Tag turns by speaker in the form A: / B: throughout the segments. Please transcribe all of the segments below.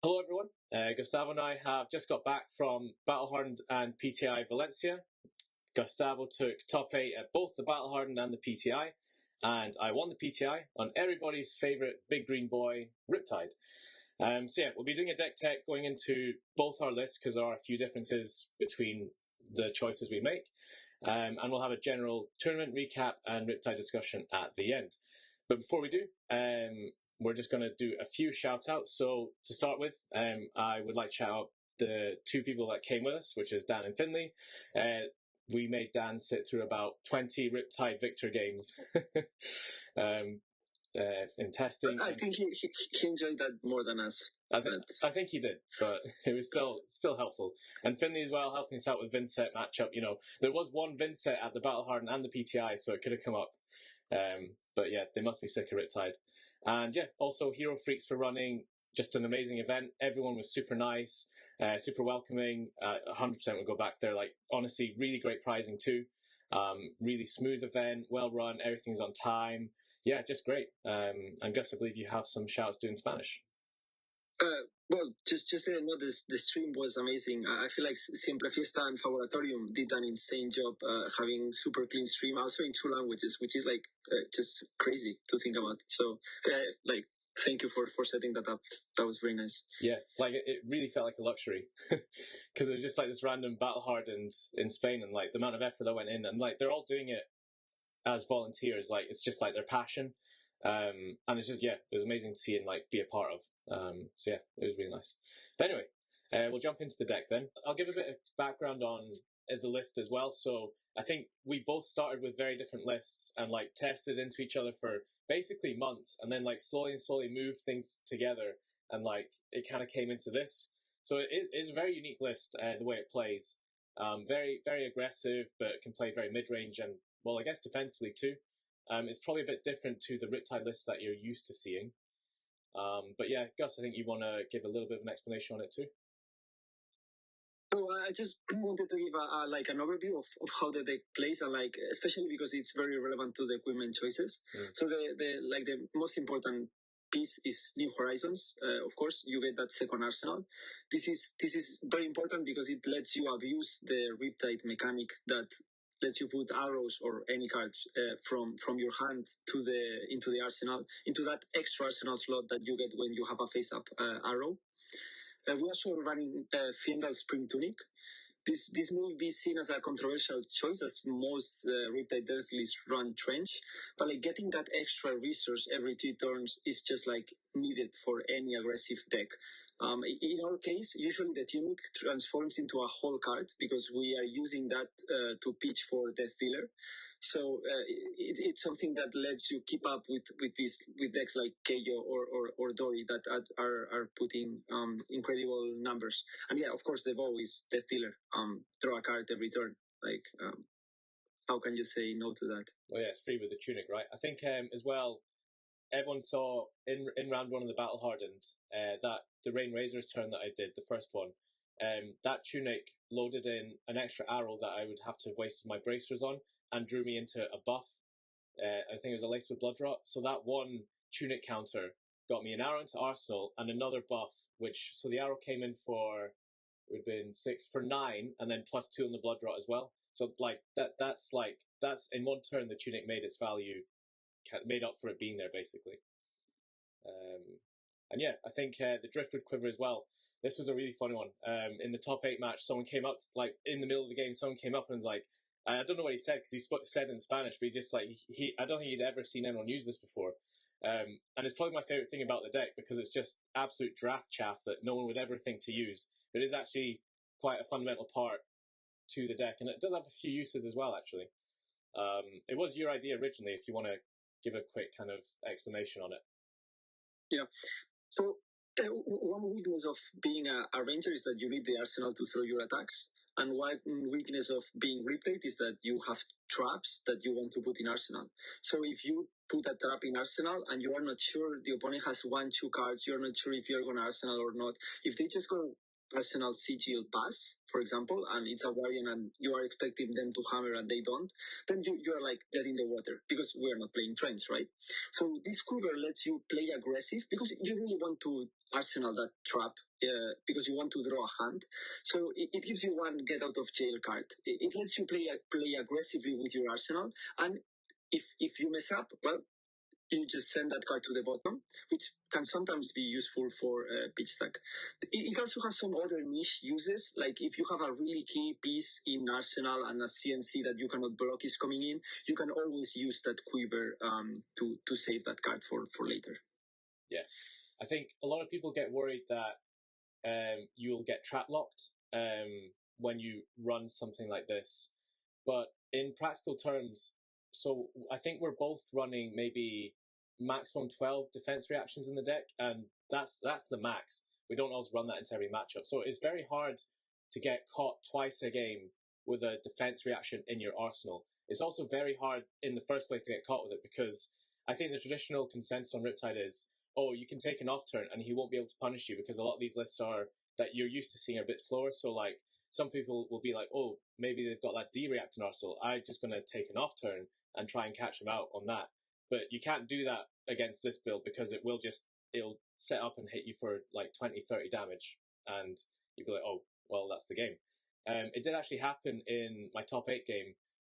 A: Hello everyone, Gustavo and I have just got back from Hardened and PTI Valencia. Gustavo took top 8 at both the Hardened and the PTI, and I won the PTI on everybody's favourite big green boy, Riptide. So yeah, we'll be doing a deck tech going into both our lists because there are a few differences between the choices we make, and we'll have a general tournament recap and Riptide discussion at the end. But before we do, we're just going to do a few shout outs. So to start with, I would like to shout out the two people that came with us, which is Dan and Finley. We made Dan sit through about 20 Riptide Victor games in testing.
B: I think he enjoyed that more than us.
A: I think he did, but it was still helpful. And Finley as well, helping us out with Vincent matchup. You know, there was one Vincent at the Hardened and the PTI, so it could have come up. But yeah, they must be sick of Riptide. And yeah, also Hero Freaks for running just an amazing event. Everyone was super nice, super welcoming. 100% would go back there. Like, honestly, really great prizing too. Really smooth event, well run, everything's on time. Yeah, just great. And Gus, I believe you have some shouts to in Spanish.
B: Well, just no, the stream was amazing. I feel like Siempre Fiesta and Favoratorium did an insane job having super clean stream, also in 2 languages, which is like just crazy to think about. So, thank you for setting that up. That was very nice.
A: Yeah, like it really felt like a luxury because it was just like this random Hardened in Spain, and like the amount of effort that went in, and like they're all doing it as volunteers. Like it's just like their passion. And it's just, yeah, it was amazing to see and like be a part of. So yeah, it was really nice. But anyway, we'll jump into the deck then. I'll give a bit of background on the list as well. So I think we both started with very different lists and like tested into each other for basically months, and then like slowly moved things together, and like it kind of came into this. So it is a very unique list, the way it plays. Very, very aggressive, but can play very mid-range and, well, I guess defensively too. It's probably a bit different to the Riptide list that you're used to seeing. But yeah, Gus, I think you want to give a little bit of an explanation on it too.
B: So I just wanted to give an overview of how the deck plays, and like especially because it's very relevant to the equipment choices. So the most important piece is New Horizons. Of course, you get that second arsenal. This is very important because it lets you abuse the Riptide mechanic that lets you put arrows or any cards from your hand into the arsenal, into that extra arsenal slot that you get when you have a face-up arrow. We're also running Fiendal Spring Tunic. This may be seen as a controversial choice, as most Riptide Decklists run Trench, but like getting that extra resource every 2 turns is just like needed for any aggressive deck. In our case, usually the Tunic transforms into a whole card because we are using that to pitch for Death Dealer. So it's something that lets you keep up with decks like Keio or Dori that are putting incredible numbers. And yeah, of course, the bow is Death Dealer. Draw a card every turn. Like, how can you say no to that?
A: Well, yeah, it's free with the Tunic, right? I think as well, everyone saw in round 1 of the Hardened that the Rain Razor's turn that I did, the first one, that Tunic loaded in an extra arrow that I would have to waste my bracers on and drew me into a buff. I think it was a Lace with Blood Rot. So that one Tunic counter got me an arrow into Arsenal and another buff, so the arrow came in for, it would have been 6 for 9, and then +2 on the Blood Rot as well. So like that's in 1 turn the Tunic made its value, made up for it being there basically. And yeah, I think the Driftwood Quiver as well. This was a really funny one. In the top 8 match, someone came up, like in the middle of the game, someone came up and was like, I don't know what he said because he said in Spanish, but he just like, I don't think he'd ever seen anyone use this before. And it's probably my favorite thing about the deck because it's just absolute draft chaff that no one would ever think to use. But it is actually quite a fundamental part to the deck, and it does have a few uses as well, actually. It was your idea originally, if you want to give a quick kind of explanation on it.
B: Yeah. So one weakness of being a ranger is that you need the arsenal to throw your attacks. And one weakness of being Riptide is that you have traps that you want to put in arsenal. So if you put a trap in arsenal and you are not sure, the opponent has 1-2 cards, you're not sure if you're going to arsenal or not. If they just go Arsenal Sigil pass, for example, and it's a variant and you are expecting them to hammer and they don't, then you are like dead in the water because we're not playing trench, right? So this quiver lets you play aggressive because you really want to Arsenal that trap because you want to draw a hand. So it gives you one get out of jail card. It lets you play aggressively with your Arsenal, and if you mess up, well, you just send that card to the bottom, which can sometimes be useful for pitch stack. It also has some other niche uses, like if you have a really key piece in Arsenal and a CNC that you cannot block is coming in, you can always use that quiver to save that card for later.
A: Yeah, I think a lot of people get worried that you'll get trap locked when you run something like this, but in practical terms, so I think we're both running maybe maximum 12 defense reactions in the deck, and that's the max. We don't always run that into every matchup, so it's very hard to get caught twice a game with a defense reaction in your arsenal. It's also very hard in the first place to get caught with it because I think the traditional consensus on Riptide is, oh, you can take an off turn and he won't be able to punish you because a lot of these lists are that you're used to seeing are a bit slower. So like some people will be like, oh, maybe they've got that D-react in arsenal. I'm just going to take an off turn and try and catch them out on that. But you can't do that against this build because it'll set up and hit you for like 20, 30 damage. And you'll be like, oh, well, that's the game. It did actually happen in my top 8 game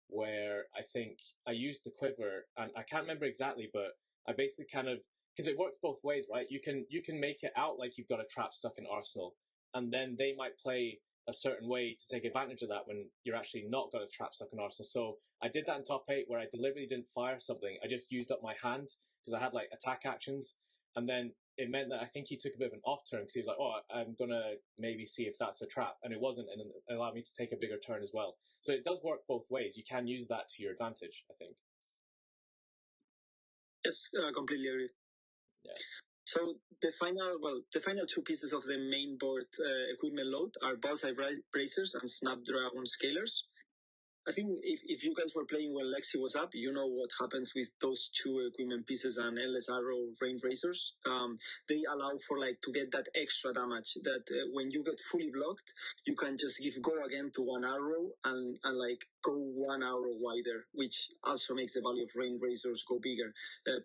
A: where I think I used the quiver, and I can't remember exactly, but I basically kind of, because it works both ways, right? You can make it out like you've got a trap stuck in arsenal, and then they might play a certain way to take advantage of that when you're actually not got a trap stuck in arsenal. So I did that in top 8 where I deliberately didn't fire something. I just used up my hand because I had like attack actions, and then it meant that I think he took a bit of an off turn because he was like, oh, I'm gonna maybe see if that's a trap, and it wasn't, and it allowed me to take a bigger turn as well. So it does work both ways. You can use that to your advantage, I think.
B: Yes, completely agree.
A: Yeah.
B: So the final 2 pieces of the main board equipment load are bullseye bracers and Snapdragon scalers. I think if you guys were playing when Lexi was up, you know what happens with those 2 equipment pieces and Endless Arrow Rain Razors. They allow for like to get that extra damage that when you get fully blocked, you can just give go again to 1 arrow and like go 1 arrow wider, which also makes the value of Rain Razors go bigger.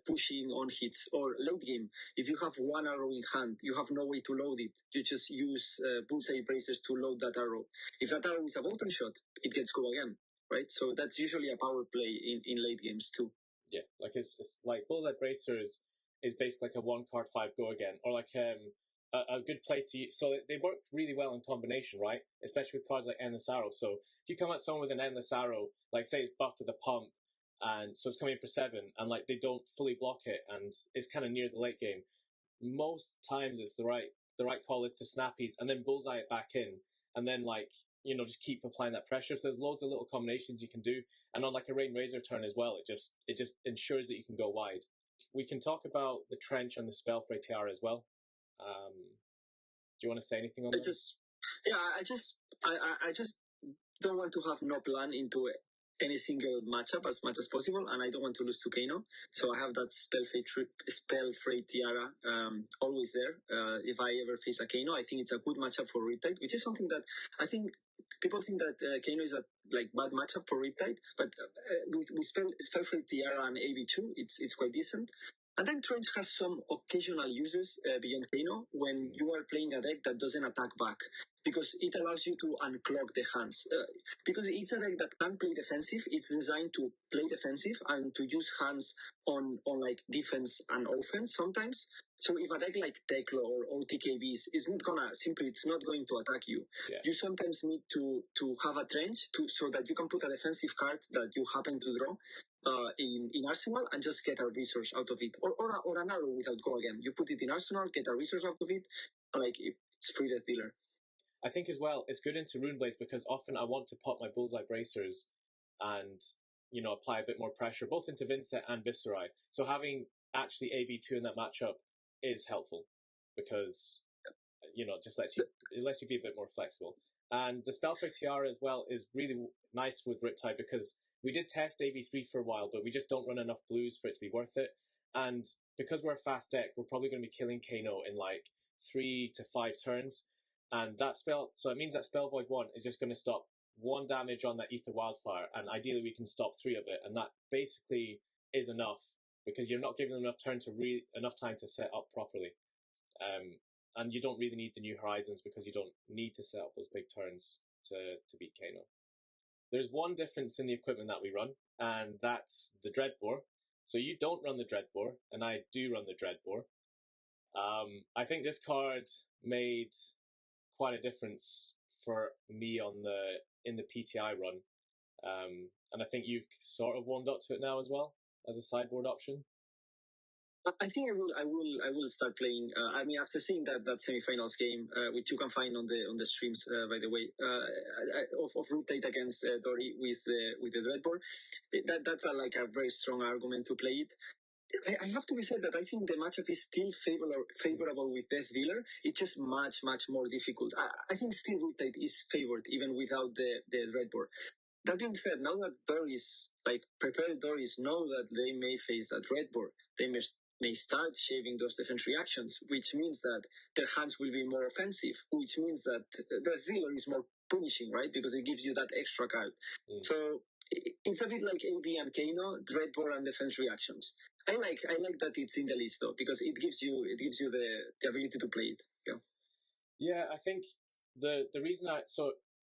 B: Pushing on hits or late game, if you have 1 arrow in hand, you have no way to load it. You just use bullseye bracers to load that arrow. If that arrow is a bottom shot, it gets go again. Right, so that's usually a power play in late games too.
A: Yeah, like it's like Bullseye Bracers is basically like a 1 card 5 go again, or like a good play to use. So they work really well in combination, right? Especially with cards like Endless Arrow. So if you come at someone with an Endless Arrow, like say it's buffed with a pump, and so it's coming in for 7, and like they don't fully block it, and it's kind of near the late game. Most times it's the right call is to snappies and then bullseye it back in, and then like just keep applying that pressure. So there's loads of little combinations you can do, and on like a Rain Razor turn as well, it just ensures that you can go wide. We can talk about the trench and the Spellfray Tiara as well. Do you want to say anything on that?
B: I just don't want to have no plan into any single matchup as much as possible, and I don't want to lose to Kano. So I have that Spellfray Tiara always there. If I ever face a Kano, I think it's a good matchup for Riptide, which is something that I think people think that Kano is a bad matchup for Riptide, but with Spellfray Tiara and AB2, it's quite decent. And then Trench has some occasional uses beyond Kano when you are playing a deck that doesn't attack back, because it allows you to unclog the hands. Because it's a deck that can play defensive, it's designed to play defensive and to use hands on like defense and offense sometimes. So if a deck like Teklo or OTKBs is not going to attack you. Yeah. You sometimes need to have a trench so that you can put a defensive card that you happen to draw in Arsenal and just get a resource out of it. Or an arrow without go again. You put it in Arsenal, get a resource out of it, like it's free death dealer.
A: I think as well, it's good into Rune Blades because often I want to pop my Bullseye Bracers and, apply a bit more pressure, both into Vincent and Viserai. So having actually AB2 in that matchup is helpful because, just lets you be a bit more flexible. And the Spellfray Tiara as well is really nice with Riptide because we did test AB3 for a while, but we just don't run enough blues for it to be worth it. And because we're a fast deck, we're probably going to be killing Kano in like 3 to 5 turns. And that spell, so it means that Spell Void 1 is just going to stop 1 damage on that Ether Wildfire, and ideally we can stop 3 of it, and that basically is enough, because you're not giving them enough time to set up properly. And you don't really need the New Horizons, because you don't need to set up those big turns to beat Kano. There's one difference in the equipment that we run, and that's the Dreadbore. So you don't run the Dreadbore, and I do run the Dreadbore. I think this card made quite a difference for me in the PTI run, and I think you've sort of warmed up to it now as well as a sideboard option.
B: I think I will start playing. I mean, after seeing that semifinals game, which you can find on the streams, by the way, of Riptide against Dory with the Dreadbore, that's a very strong argument to play it. I have to be said that I think the matchup is still favorable with Death Dealer. It's just much more difficult. I think still Riptide is favored even without the Dreadbore. That being said, now that Doris, prepared Doris know that they may face that Dreadbore, they may start shaving those defense reactions, which means that their hands will be more offensive, which means that the Dealer is more punishing, right? Because it gives you that extra card. So it's a bit like AB and Kano, Dreadbore and defense reactions. I like that it's in the list though, because it gives you the ability to play it.
A: Yeah, I think the reason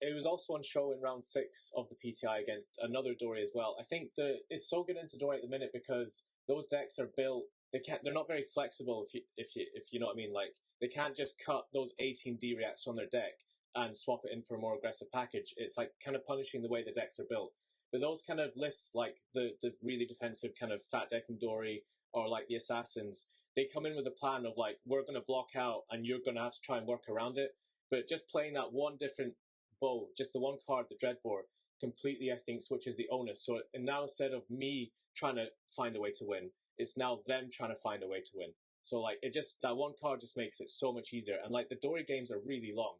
A: it was also on show in round 6 of the PTI against another Dory as well. I think it's so good into Dory at the minute because those decks are built. They're not very flexible. If you know what I mean. Like they can't just cut those 18 D reacts on their deck and swap it in for a more aggressive package. It's like kind of punishing the way the decks are built. But those kind of lists, like the really defensive kind of Fat Deck and Dory, or like the Assassins, they come in with a plan of like, we're going to block out and you're going to have to try and work around it. But just playing that one different bow, just the one card, the Dreadbore, completely, I think, switches the onus. So now instead of me trying to find a way to win, it's now them trying to find a way to win. So like that one card just makes it so much easier. And like the Dory games are really long.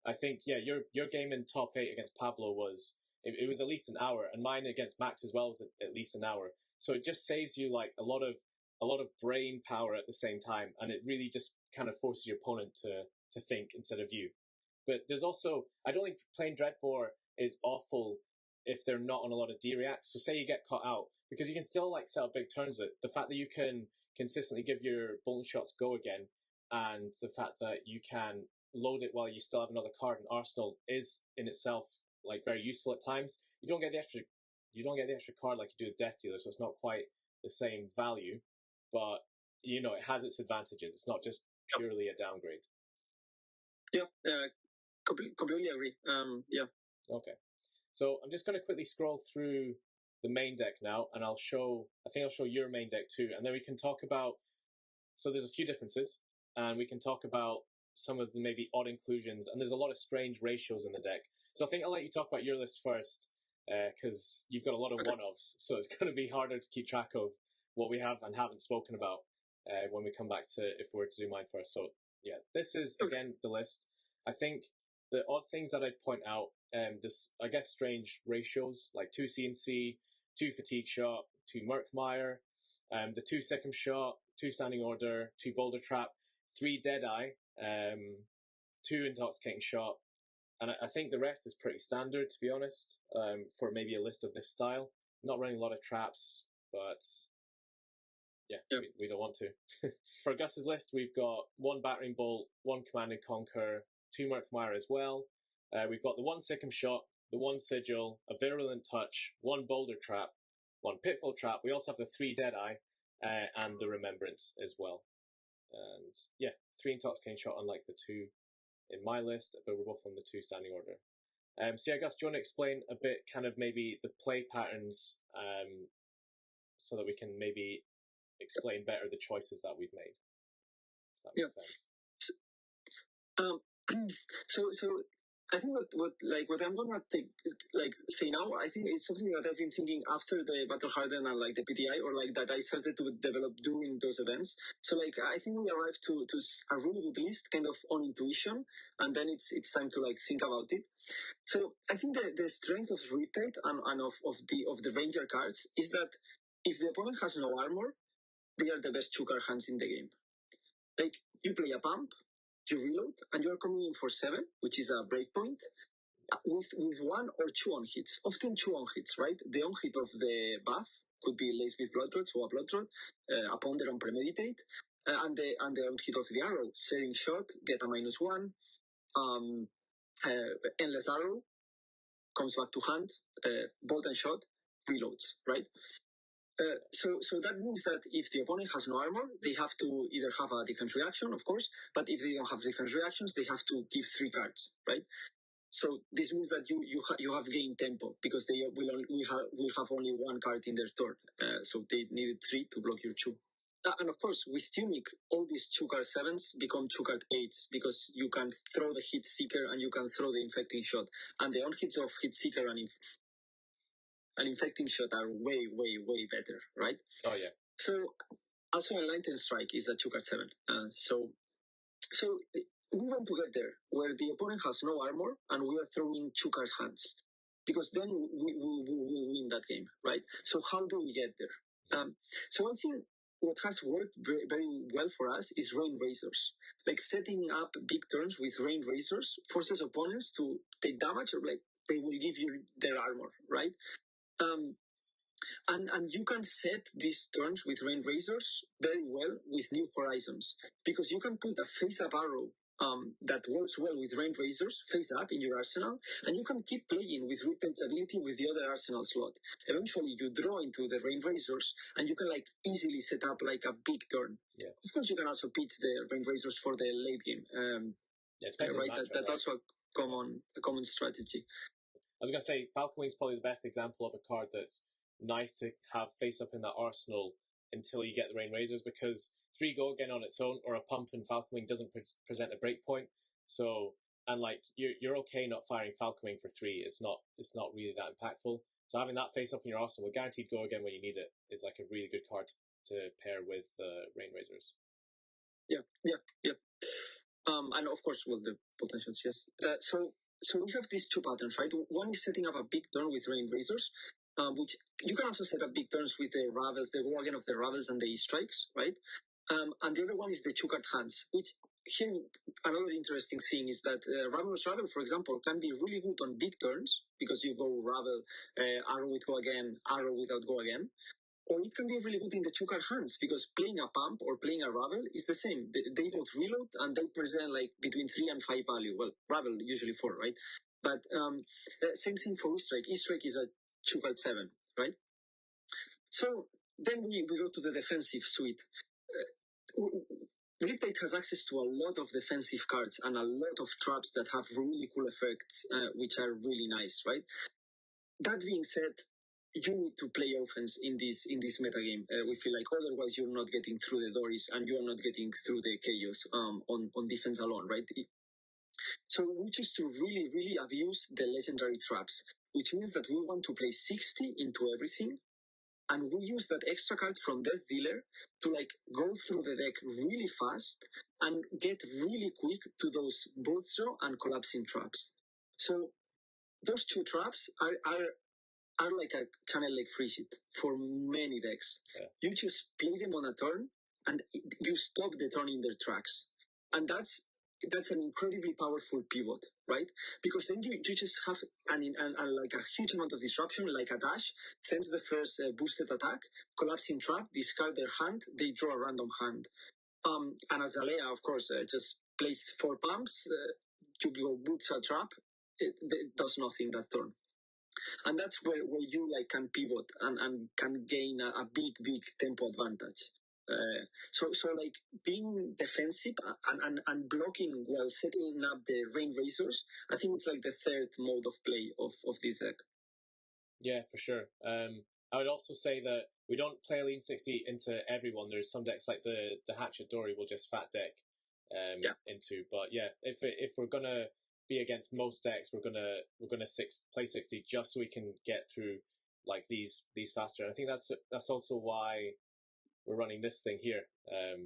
A: I think, yeah, your game in top 8 against Pablo was, it was at least an hour, and mine against Max as well was at least an hour. So it just saves you like a lot of brain power at the same time, and it really just kind of forces your opponent to think instead of you. But there's also, I don't think playing Dreadbore is awful if they're not on a lot of D reacts. So say you get caught out, because you can still like set up big turns. The fact that you can consistently give your Bolt shots go again, and the fact that you can load it while you still have another card in Arsenal is in itself like very useful at times. You don't get the extra card like you do with Death Dealer, so it's not quite the same value, but you know it has its advantages. It's not just purely a downgrade.
B: Yeah, completely agree. Yeah.
A: Okay, so I'm just going to quickly scroll through the main deck now, and I think I'll show your main deck too, and then we can talk about. So there's a few differences, and we can talk about some of the maybe odd inclusions, and there's a lot of strange ratios in the deck. So I think I'll let you talk about your list first, because you've got a lot of one-offs, so it's going to be harder to keep track of what we have and haven't spoken about when we come back to if we were to do mine first. So yeah, this is again the list. I think the odd things that I'd point out, this I guess strange ratios like 2 CNC, 2 Fatigue Shot, 2 Murkmire, the 2 Sic Em Shot, 2 Standing Order, 2 Boulder Trap, 3 Deadeye, 2 Intoxicating Shot, and I think the rest is pretty standard, to be honest, for maybe a list of this style. Not running a lot of traps, but yeah. We don't want to. For Gus's list, we've got 1 Battering Bolt, 1 Command and Conquer, 2 Murkmire as well. We've got the 1 Sic Em Shot, the 1 Sigil, a Virulent Touch, 1 Boulder Trap, 1 Pitfall Trap. We also have the 3 Deadeye, and the Remembrance as well. And yeah, 3 Intoxicating Shot, unlike the 2 in my list, but we're both on the 2 Standing Order. So yeah, Gus, do you want to explain a bit kind of maybe the play patterns, so that we can maybe explain better the choices that we've made? If that makes sense.
B: So I think what I'm gonna say now, I think it's something that I've been thinking after the Battle Hardened and like the PTI, or like that I started to develop during those events. So like I think we arrived to a really good list, kind of on intuition, and then it's time to like think about it. So I think the strength of Riptide and of the Ranger cards is that if the opponent has no armor, they are the best 2-card hands in the game. Like you play a pump, you reload, and you're coming in for 7, which is a breakpoint, with 1 or 2 on hits. Often 2 on hits, right? The on hit of the buff could be laced with blood rot, so a blood rot, a ponder on premeditate, and the on hit of the arrow, Sic Em Shot, get a -1, endless arrow, comes back to hand, bolt and shot, reloads, right? So that means that if the opponent has no armor, they have to either have a defense reaction, of course, but if they don't have defense reactions, they have to give 3 cards, right? So this means that you have gained tempo because they will have only 1 card in their turn. So they needed 3 to block your 2. And of course, with Tunic, all these 2-card 7s become 2-card 8s because you can throw the Hit Seeker and you can throw the Infecting Shot. And the on-hits of Hit Seeker and Infecting Shot are way, way, way better, right?
A: Oh, yeah.
B: So also Enlightened Strike is a 2-card 7. So we want to get there where the opponent has no armor and we are throwing 2-card hands because then we win that game, right? So how do we get there? So I think what has worked very, very well for us is Rain Razors. Like setting up big turns with Rain Razors forces opponents to take damage or like they will give you their armor, right? And you can set these turns with Rain Razors very well with New Horizons because you can put a face-up arrow that works well with Rain Razors face-up in your arsenal, and you can keep playing with Riptide's ability with the other arsenal slot. Eventually, you draw into the Rain Razors, and you can like easily set up like a big turn.
A: Yeah.
B: Of course, you can also pitch the Rain Razors for the late game. Right? That's also a common strategy.
A: I was going to say, Falcon Wing's probably the best example of a card that's nice to have face up in that arsenal until you get the Rain Razors, because 3 go again on its own or a pump in Falcon Wing doesn't present a breakpoint. So, and like you're okay not firing Falcon Wing for 3. It's not really that impactful. So having that face up in your arsenal with guaranteed go again when you need it is like a really good card to pair with Rain Razors.
B: Yeah. And of course, well, the potentials, yes. So we have these 2 patterns, right? One is setting up a big turn with Rain Razors, which you can also set up big turns with the Ravels, the go again of the Ravels and the E-Strikes, right? And the other one is the 2-card hands, which here, another interesting thing is that Ravenous Ravel, for example, can be really good on big turns because you go Ravel, arrow with go again, arrow without go again. Or it can be really good in the 2-card hands because playing a pump or playing a Ravel is the same. They both reload and they present like between 3 and 5 value. Well, Ravel usually 4, right? But same thing for E-Strike. E-Strike is a 2-card 7, right? So then we go to the defensive suite. Riptide has access to a lot of defensive cards and a lot of traps that have really cool effects, which are really nice, right? That being said, you need to play offense in this metagame. We feel like otherwise you're not getting through the doors and you're not getting through the chaos on defense alone, right? So we choose to really, really abuse the legendary traps, which means that we want to play 60 into everything, and we use that extra card from Death Dealer to like go through the deck really fast and get really quick to those Bolt Throw and Collapsing Traps. So those 2 traps are like a channel like free hit for many decks.
A: Yeah. You
B: just play them on a turn and you stop the turn in their tracks. And that's an incredibly powerful pivot, right? Because then you just have like a huge amount of disruption, like a dash, sends the first boosted attack, collapsing trap, discard their hand, they draw a random hand. And Azalea, of course, just plays 4 pumps, you go boots a trap, it does nothing that turn. And that's where you like can pivot and can gain a big tempo advantage. So like being defensive and blocking while setting up the Rain Razors, I think it's like the 3rd mode of play of this deck.
A: Yeah, for sure. I would also say that we don't play Lean 60 into everyone. There's some decks like the Hatchet Dory will just fat deck into. But yeah, if we're gonna be against most decks, we're gonna play 60 just so we can get through like these faster. And I think that's also why we're running this thing here. Do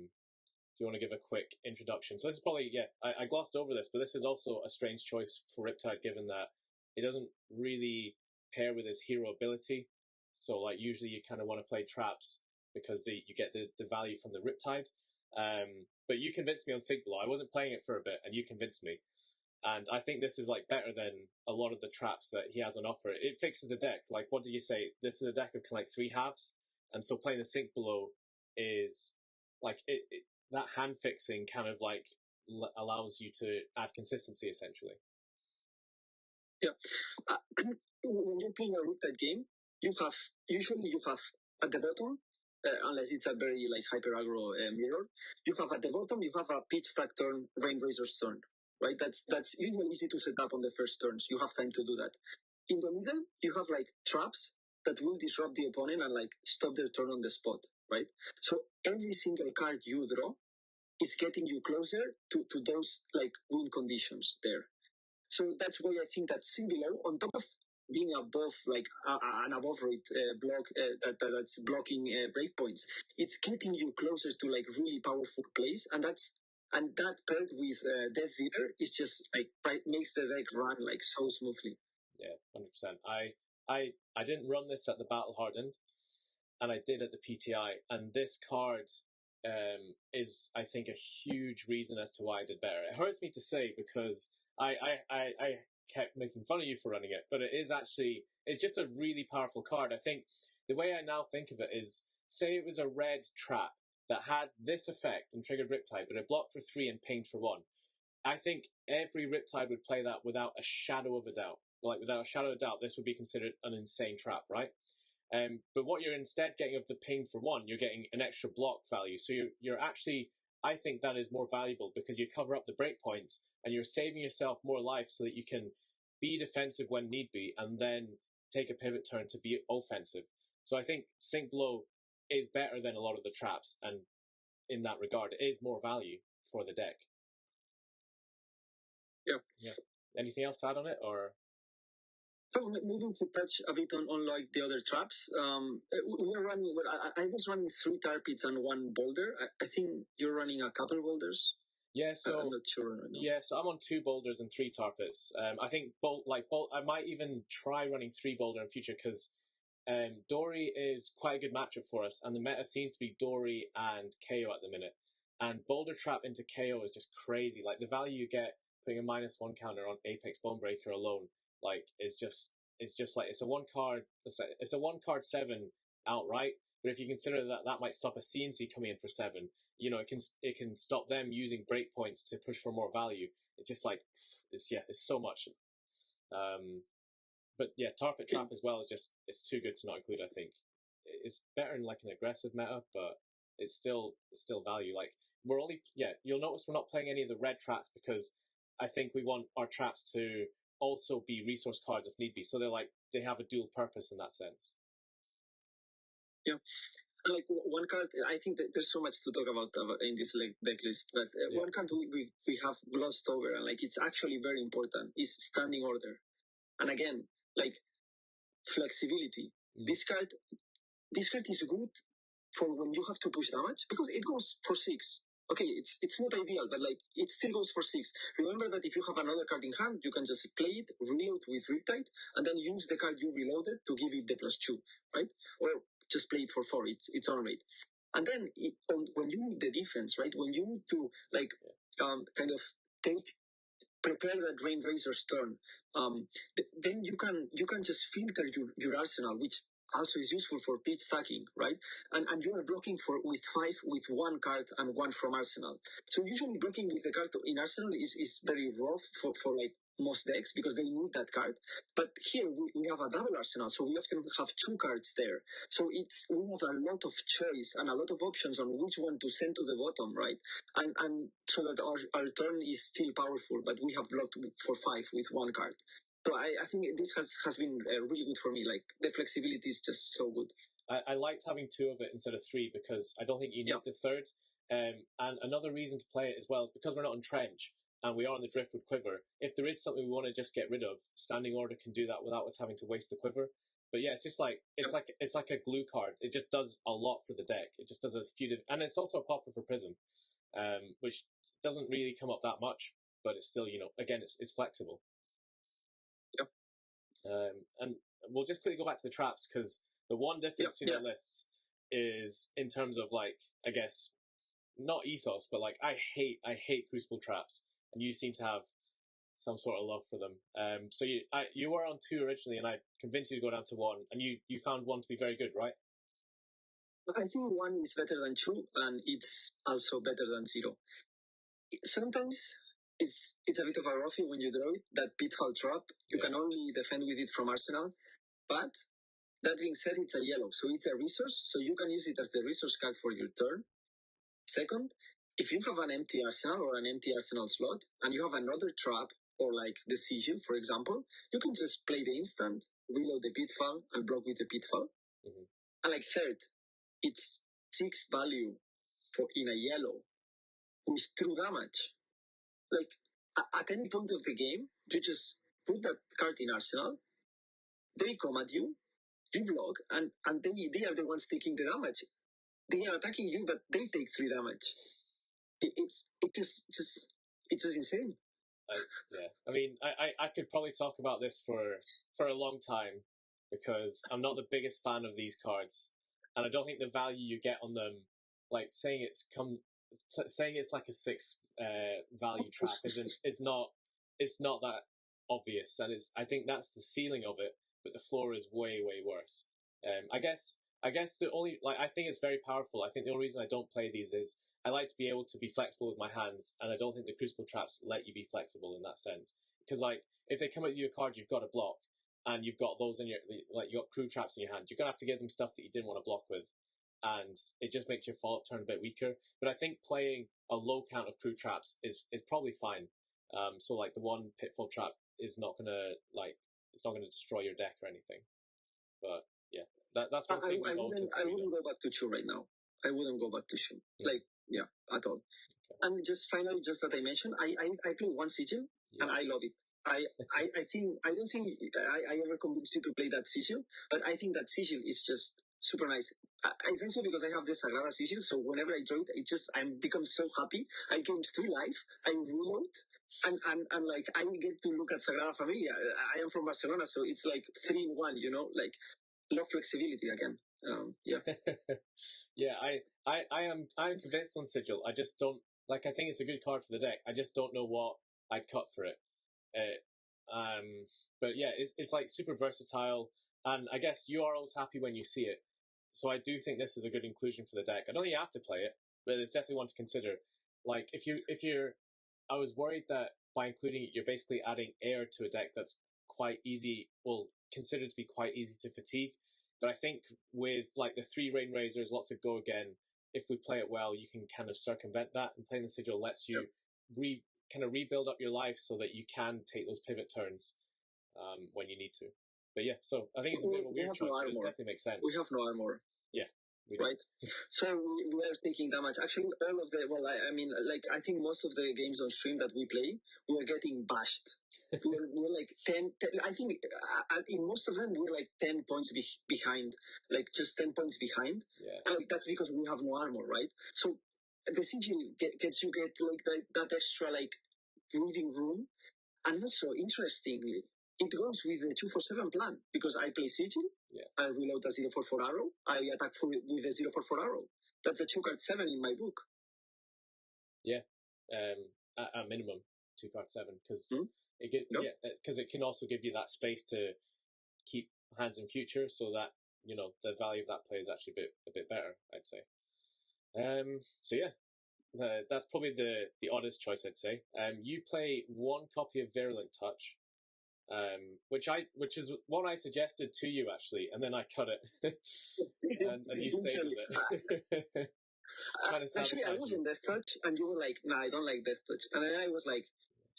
A: you want to give a quick introduction? So this is probably, I glossed over this, but this is also a strange choice for Riptide given that it doesn't really pair with his hero ability. So like usually you kind of want to play traps because you get the value from the Riptide. But you convinced me on Sic Em. I wasn't playing it for a bit, and you convinced me. And I think this is like better than a lot of the traps that he has on offer. It fixes the deck. Like, what did you say? This is a deck of kind of like 3 halves, and so playing the Sink Below is like that hand fixing kind of like allows you to add consistency essentially.
B: Yeah, when you're playing a Riptide game, usually you have at the bottom, unless it's a very like hyper aggro mirror, you have at the bottom you have a pitch stack turn, Rain Razor's turn, right? That's usually easy to set up on the first turns. You have time to do that. In the middle, you have like traps that will disrupt the opponent and like stop their turn on the spot, right? So every single card you draw is getting you closer to those like win conditions there. So that's why I think that Sic Below, on top of being above like an above rate block that's blocking breakpoints, it's getting you closer to like really powerful plays, and that paired with Death Dealer is just like makes the deck run like so smoothly.
A: Yeah, 100%. I didn't run this at the Battle Hardened, and I did at the PTI, and this card is, I think, a huge reason as to why I did better. It hurts me to say because I kept making fun of you for running it, but it's just a really powerful card. I think the way I now think of it is, say it was a red trap that had this effect and triggered Riptide, but it blocked for 3 and pinged for 1. I think every Riptide would play that without a shadow of a doubt. Like, without a shadow of a doubt, this would be considered an insane trap, right? But what you're instead getting of the ping for 1, you're getting an extra block value. So you're actually, I think that is more valuable because you cover up the breakpoints and you're saving yourself more life so that you can be defensive when need be and then take a pivot turn to be offensive. So I think Sink Below is better than a lot of the traps, and in that regard, it is more value for the deck. Yeah. Anything else to add on it, or?
B: So moving to touch a bit on like the other traps, we're running. I was running 3 tar pits and 1 boulder. I think you're running a couple boulders.
A: Yeah, so
B: I'm not sure. Right now.
A: Yeah, so I'm on 2 boulders and 3 tar pits. I think bolt. I might even try running 3 boulder in future because Dory is quite a good matchup for us, and the meta seems to be Dory and KO at the minute. And boulder trap into KO is just crazy. Like, the value you get putting a -1 counter on Apex Bonebreaker alone, like, is just like, it's a 1 card 7 outright. But if you consider that might stop a CNC coming in for 7, you know, it can stop them using breakpoints to push for more value. It's just like, it's so much. But yeah, tar pit trap as well is just, it's too good to not include. I think it's better in like an aggressive meta, but it's still value. Like, you'll notice we're not playing any of the red traps because I think we want our traps to also be resource cards if need be. So they have a dual purpose in that sense.
B: Yeah. Like one card, I think that there's so much to talk about in this like deck list, but one card we have glossed over, and like it's actually very important, is Standing Order. And again, like flexibility. This card is good for when you have to push damage because it goes for 6. Okay, it's not ideal, but like it still goes for 6. Remember that if you have another card in hand, you can just play it, reload with Riptide, and then use the card you reloaded to give it the +2, right? Or just play it for 4. It's on rate. And then when you need the defense, right? When you need to like kind of prepare that Rain Razor's turn, then you can just filter your arsenal, which also is useful for pitch stacking, right? And you are blocking with 5 with 1 card and 1 from arsenal. So usually blocking with the card in arsenal is very rough for like most decks because they need that card. But here we have a double arsenal, so we often have 2 cards there. So we have a lot of choice and a lot of options on which one to send to the bottom, right? And so that our turn is still powerful, but we have blocked for 5 with 1 card. So I think this has been really good for me. Like, the flexibility is just so good.
A: I liked having 2 of it instead of 3 because I don't think you need the third. And another reason to play it as well is because we're not on trench and we are on the Driftwood Quiver. If there is something we want to just get rid of, Standing Order can do that without us having to waste the quiver. But yeah, it's just like it's like a glue card. It just does a lot for the deck. It just does a few, and it's also a popper for Prism, which doesn't really come up that much, but it's still, you know, again, it's flexible.
B: Yep.
A: And we'll just quickly go back to the traps because the one difference between our lists is in terms of, like, I guess, not ethos, but like I hate Crucible Traps, and you seem to have some sort of love for them. So you were on 2 originally, and I convinced you to go down to 1, and you found 1 to be very good, right?
B: I think 1 is better than 2, and it's also better than 0. Sometimes it's a bit of a roughy when you draw it, that Pitfall Trap. You can only defend with it from Arsenal, but that being said, it's a yellow, so it's a resource, so you can use it as the resource card for your turn. Second, if you have an empty Arsenal or an empty Arsenal slot, and you have another trap, or like the Sigil, for example, you can just play the instant, reload the Pitfall, and block with the Pitfall. Mm-hmm. And like third, it's 6 value for in a yellow with 2 damage. Like, at any point of the game, you just put that card in Arsenal, they come at you, you block, and they are the ones taking the damage. They are attacking you, but they take 3 damage. It's just insane.
A: Yeah, I mean, I could probably talk about this for a long time, because I'm not the biggest fan of these cards, and I don't think the value you get on them, like saying it's like a 6 value trap it's not that obvious, and I think that's the ceiling of it, but the floor is way worse. I guess the only, like, I think it's very powerful. I think the only reason I don't play these is I like to be able to be flexible with my hands, and I don't think the Crucible Traps let you be flexible in that sense. Because, like, if they come at you a card you've got to block, and you've got those in your, like, you got Cru Traps in your hand, you're going to have to give them stuff that you didn't want to block with, and it just makes your follow-up turn a bit weaker. But I think playing a low count of Cru Traps is probably fine. So, like, the 1 Pitfall Trap is not going to, like, it's not going to destroy your deck or anything. But, yeah, that's one thing
B: I wouldn't go back to 2 right now. I wouldn't go back to 2. Like, yeah, at all. Okay. And just finally, just that I mentioned, I play 1 Sigil, and I love it. I don't think I ever convinced you to play that Sigil, but I think that Sigil is just super nice. It's also because I have the Sagrada Sigil, so whenever I draw it, I become so happy. I gain 3 life, I reload, and like, I get to look at Sagrada Familia. I am from Barcelona, so it's like 3-in-1, you know, like, love flexibility again. Yeah.
A: Yeah, I'm convinced on Sigil. I just don't, like, I think it's a good card for the deck. I just don't know what I'd cut for it. But yeah, it's like super versatile, and I guess you are always happy when you see it. So I do think this is a good inclusion for the deck. I don't think you have to play it, but it's definitely one to consider. Like, if you're, I was worried that by including it, you're basically adding air to a deck that's quite easy, well, considered to be quite easy to fatigue. But I think with, like, the 3 Rain Razors, lots of Go Again, if we play it well, you can kind of circumvent that, and playing the Sigil lets you kind of rebuild up your life so that you can take those pivot turns when you need to. But yeah, so I think it's a bit of a weird choice, but it definitely makes sense.
B: We have no armor.
A: Yeah.
B: Right? So we are taking damage. Actually, all of the, I mean, like, I think most of the games on stream that we play, we are getting bashed. we're like 10, I think in most of them, we're like 10 points behind, like just 10 points behind. Yeah. And that's because we have no armor, right? So the Sigil gets you like that extra, like, breathing room. And also, interestingly, it goes with the 2-4-7 plan, because I play Sigil, I reload a 0-4-4 arrow, I attack with a 0-4-4 arrow. That's a 2-card 7 in my book.
A: Yeah, at minimum 2-card 7, because it can also give you that space to keep hands in future, so that, you know, the value of that play is actually a bit better, I'd say. So yeah. That's probably the oddest choice, I'd say. You play 1 copy of Virulent Touch, which is what I suggested to you, actually, and then I cut it, and you stayed with it.
B: Actually, I was in Death Touch, and you were like, "Nah, I don't like Death Touch," and then I was like,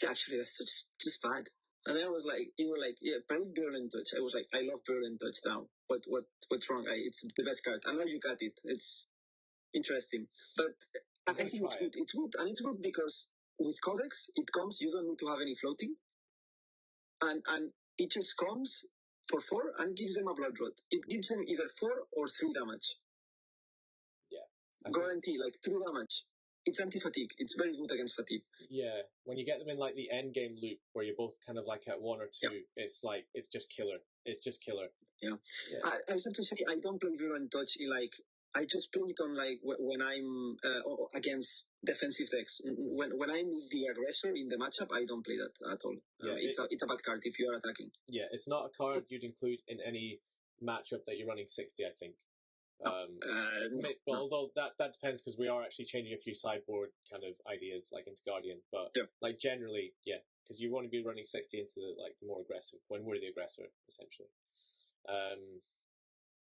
B: "Yeah, actually, that's just bad." And then I was like, "You were like, yeah, play Virulent Touch." I was like, "I love Virulent Touch now. What's wrong? It's the best card." I know you got it. It's interesting, but I think it's good. It's good, and it's good because with Codex, it comes. You don't need to have any floating, and it just comes for 4 and gives them a blood rot. It gives them either 4 or 3 damage.
A: Yeah,
B: guarantee, like 3 damage. It's anti-fatigue. It's very good against fatigue.
A: Yeah, when you get them in, like, the end game loop where you're both kind of like at 1 or 2, it's like, it's just killer. It's just killer.
B: Yeah. I have to say, I don't play Virulent Touch in, like, I just play it on like when I'm against defensive decks. When I'm the aggressor in the matchup, I don't play that at all.
A: Yeah,
B: it's a bad card if you are attacking.
A: Yeah, it's not a card you'd include in any matchup that you're running 60, I think.
B: No.
A: Although that depends, because we are actually changing a few sideboard kind of ideas like into Guardian, but like generally, yeah, because you want to be running 60 into the more aggressive when we're the aggressor essentially.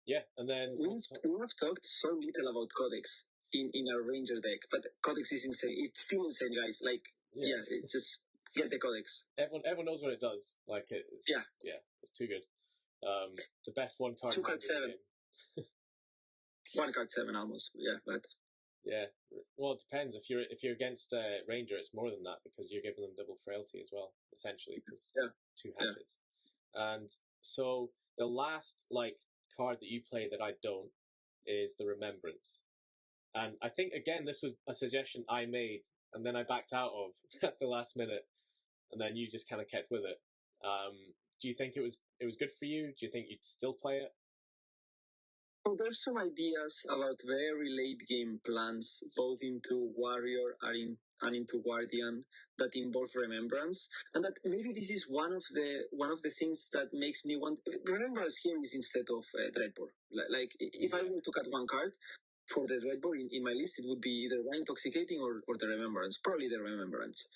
A: Yeah, and then
B: we have talked so little about Codex in our Ranger deck, but Codex is insane. It's still insane, guys. Like it's just get the Codex.
A: Everyone knows what it does. Like it's it's too good. The best one card.
B: 2 card 7. 1 card 7 almost. Yeah, but
A: well, it depends. If you're against Ranger, it's more than that because you're giving them double frailty as well, essentially, because 2 hatchets. And so the last card that you play that I don't is the Remembrance. And I think again this was a suggestion I made and then I backed out of at the last minute, and then you just kind of kept with it. Do you think it was good for you? Do you think you'd still play it?
B: So there's some ideas about very late game plans, both into Warrior and into Guardian, that involve Remembrance, and that maybe this is one of the things that makes me want Remembrance here is instead of Dreadbore. Like if I were to cut one card for the Dreadbore in my list, it would be either one Intoxicating or the Remembrance, probably the Remembrance.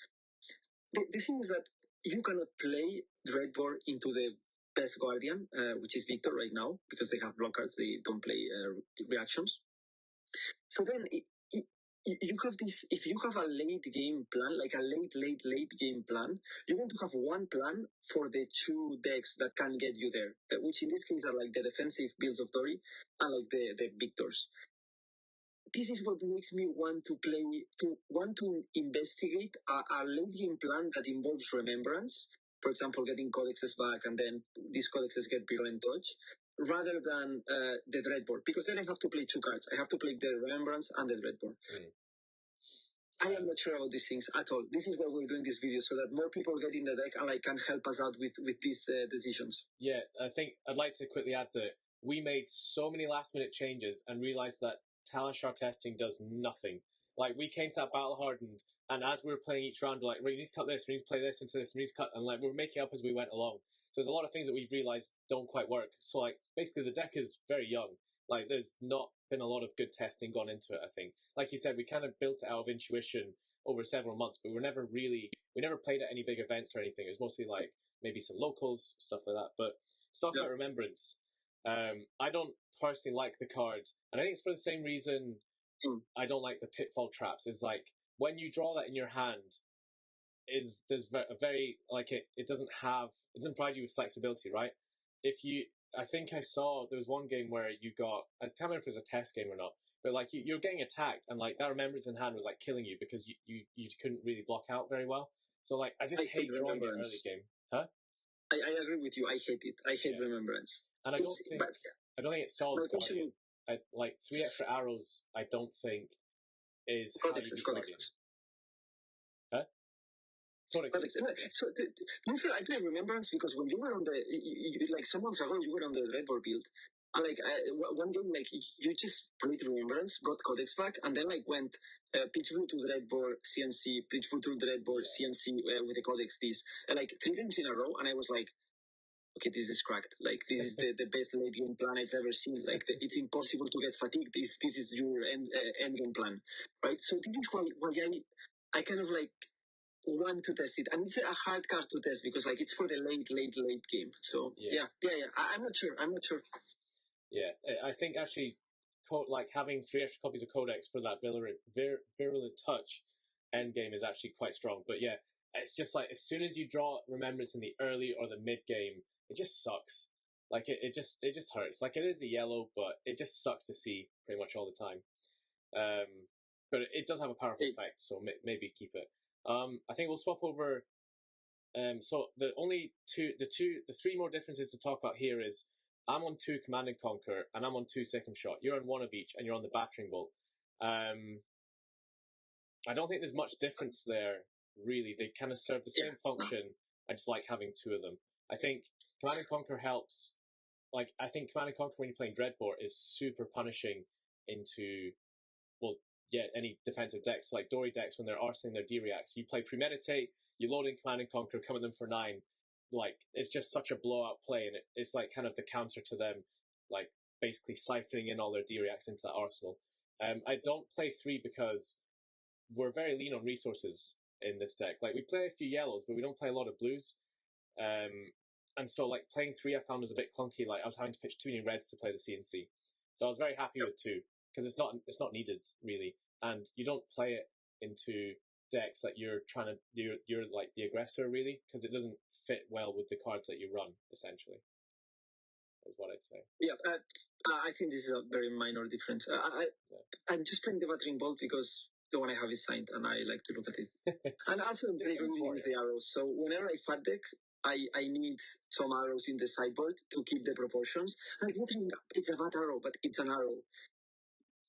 B: The thing is that you cannot play Dreadbore into the best Guardian, which is Victor right now, because they have block cards, they don't play reactions. So then, you have this, if you have a late game plan, like a late game plan, you're going to have one plan for the 2 decks that can get you there, which in this case are like the defensive builds of Tori and like the Victors. This is what makes me want to investigate a late game plan that involves Remembrance. For example, getting Codexes back and then these Codexes get Virulent Touch, rather than the Dreadbore. Because then I have to play 2 cards. I have to play the Remembrance and the Dreadbore. I am not sure about these things at all. This is why we're doing this video, so that more people get in the deck and can help us out with these decisions.
A: Yeah, I think I'd like to quickly add that we made so many last minute changes and realized that talent shard testing does nothing. Like, we came to that battle hardened, and as we were playing each round, we're like, we need to cut this, we need to play this into this, we need to cut, and we were making up as we went along. So there's a lot of things that we've realized don't quite work. So basically the deck is very young. There's not been a lot of good testing gone into it, I think. Like you said, we kind of built it out of intuition over several months, but we never played at any big events or anything. It was mostly maybe some locals, stuff like that. But let's talk about Remembrance. I don't personally like the cards, and I think it's for the same reason I don't like the Pitfall Traps. Is when you draw that in your hand, there's a very it doesn't provide you with flexibility, right? I think I saw there was one game where you got, I can't remember if it was a test game or not, but you're getting attacked and that Remembrance in hand was killing you because you couldn't really block out very well. So I just hate drawing it early game. Huh?
B: I agree with you. I hate it. I hate Remembrance.
A: And I don't think it solves Guardian. 3 extra arrows, I don't think is
B: Codex.
A: Huh?
B: Codex. So, I play Remembrance because when you were on some months ago, you were on the Dreadbore build. And one game, you just played Remembrance, got Codex back, and then went pitch blue to Dreadbore, CNC, pitch blue to Dreadbore, CNC with the Codex this. 3 games in a row, and I was like, okay, this is cracked. This is the best late game plan I've ever seen. It's impossible to get fatigued. This is your end game plan, right? So this is why I kind of want to test it, and it's a hard card to test because it's for the late game. So yeah. I'm not sure.
A: Yeah, I think actually, having 3 extra copies of Codex for that Virulent Touch end game is actually quite strong. But yeah, it's just as soon as you draw Remembrance in the early or the mid game, it just sucks. It just hurts. It is a yellow, but it just sucks to see pretty much all the time. But it does have a powerful effect, so maybe keep it. I think we'll swap over. So the 3 more differences to talk about here is I'm on 2 Command and Conquer, and I'm on 2 Sic Em Shot. You're on 1 of each, and you're on the Battering Bolt. I don't think there's much difference there, really. They kind of serve the same function. I just like having 2 of them. I think Command and Conquer helps. I think Command and Conquer when you're playing Dreadbore is super punishing into, well, yeah, any defensive decks, like Dory decks, when they're arsening their D-Reacts. You play Premeditate, you load in Command and Conquer, come at them for 9. Like, it's just such a blowout play, and it's like kind of the counter to them, like, basically siphoning in all their D-Reacts into that arsenal. I don't play 3 because we're very lean on resources in this deck. Like, we play a few yellows, but we don't play a lot of blues. And so, like, playing 3 I found was a bit clunky. Like, I was having to pitch too many reds to play the CNC. So I was very happy with 2, because it's not needed, really. And you don't play it into decks that you're trying to, you're like the aggressor, really, because it doesn't fit well with the cards that you run, essentially, is what I'd say.
B: Yeah, I think this is a very minor difference. I'm just playing the Battering Bolt because the one I have is signed, and I like to look at it. And also, I'm playing with the arrows. So whenever I fat deck, I need some arrows in the sideboard to keep the proportions. And it's a bad arrow, but it's an arrow.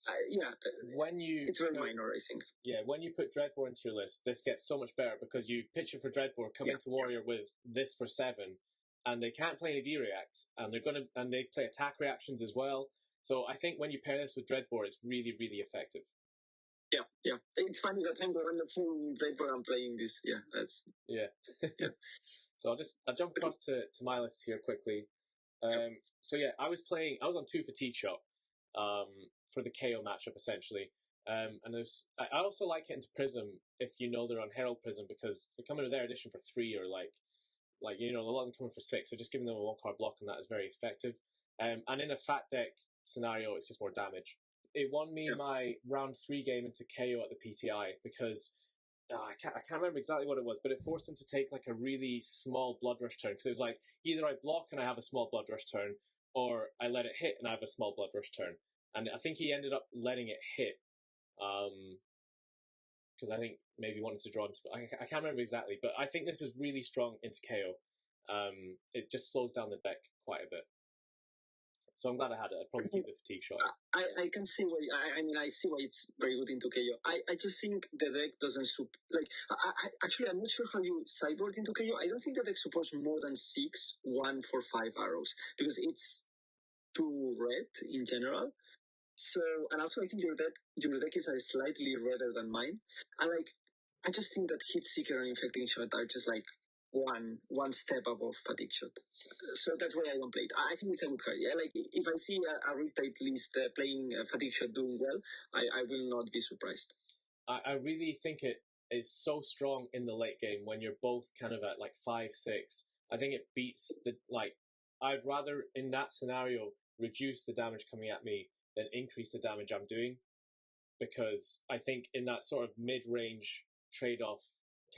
B: It's very minor, I think.
A: Yeah, when you put Dreadbore into your list, this gets so much better because you pitch it for Dreadbore, come into Warrior with this for 7, and they can't play any D-Reacts, and they play attack reactions as well. So I think when you pair this with Dreadbore, it's really, really effective.
B: Yeah. It's funny that I'm the one that's playing Dreadbore and playing this. Yeah, that's...
A: Yeah. So I'll jump across to my list here quickly. So yeah, I was on 2 Fatigue Shot for the KO matchup, essentially. And I also like it into Prism if you know they're on Herald Prism, because they're coming with their edition for 3, or like a lot of them coming for 6, so just giving them a 1-card block on that is very effective. And in a fat deck scenario, it's just more damage. It won me my round 3 game into KO at the PTI because I can't remember exactly what it was, but it forced him to take like a really small Blood Rush turn, because it was like either I block and I have a small Blood Rush turn, or I let it hit and I have a small Blood Rush turn. And I think he ended up letting it hit, because I think maybe wanted to draw. I can't remember exactly, but I think this is really strong into KO. It just slows down the deck quite a bit. So I'm glad I had it. I'd probably keep the Fatigue Shot.
B: I can see why. I see why it's very good into KO. I just think the deck doesn't actually, I'm not sure how you sideboard into KO. I don't think the deck supports more than 6 1-for-5 arrows, because it's too red in general. So, and also I think your deck is slightly redder than mine. And I just think that Hit Seeker and Infecting Shot are just like one step above Fatigue Shot. So that's why I don't play it. I think it's a good card. Yeah, like if I see a Riptide list playing Fatigue Shot doing well, I will not be surprised.
A: I really think it is so strong in the late game when you're both kind of at like 5-6. I think it beats I'd rather in that scenario reduce the damage coming at me than increase the damage I'm doing, because I think in that sort of mid-range trade-off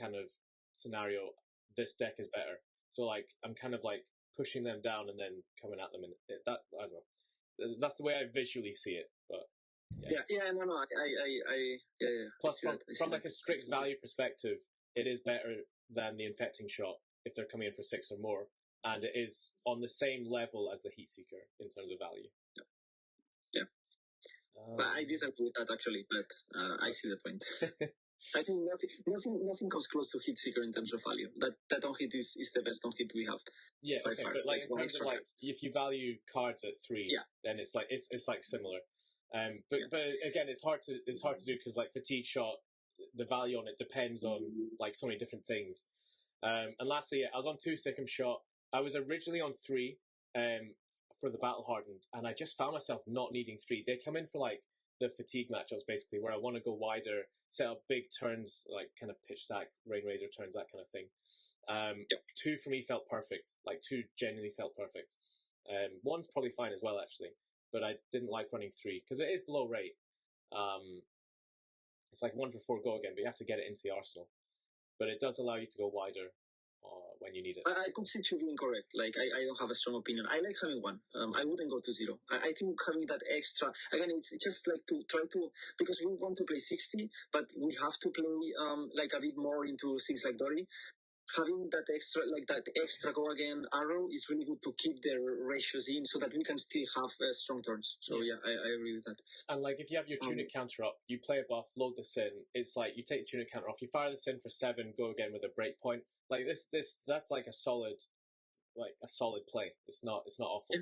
A: kind of scenario, this deck is better. So like I'm kind of like pushing them down and then coming at them, and that, I don't know. That's the way I visually see it. But Plus, from like a strict value perspective, it is better than the Infecting Shot if they're coming in for 6 or more, and it is on the same level as the Heat Seeker in terms of value.
B: I disagree with that actually, but I see the point. I think nothing comes close to Hit Seeker in terms of value. That on hit is the best on hit we have.
A: Yeah, okay, but like in terms of like if you value cards at 3, then it's like similar. But again, it's hard to do because like Fatigue Shot, the value on it depends on like so many different things. And lastly, I was on 2 Sic Em Shot. I was originally on 3 for the Battle Hardened, and I just found myself not needing 3. They come in for like the fatigue matchups basically, where I want to go wider, set up big turns, like kind of pitch stack, Rain Razor turns, that kind of thing. 2 for me felt perfect. Like 2 genuinely felt perfect. 1's probably fine as well actually, but I didn't like running 3 because it is below rate. It's like 1 for 4 go again, but you have to get it into the arsenal. But it does allow you to go wider when you need it.
B: I could see you being correct. Like, I don't have a strong opinion. I like having 1. I wouldn't go to 0. I think having that extra, again, it's just like to try to, because we want to play 60, but we have to play like a bit more into things like Dory. Having that extra go again arrow is really good to keep the ratios in so that we can still have strong turns. So I agree with that.
A: And like if you have your tunic counter up, you play a buff, load this in. It's like you take the tunic counter off, you fire this in for 7, go again with a breakpoint. Like that's like a solid play. It's not awful.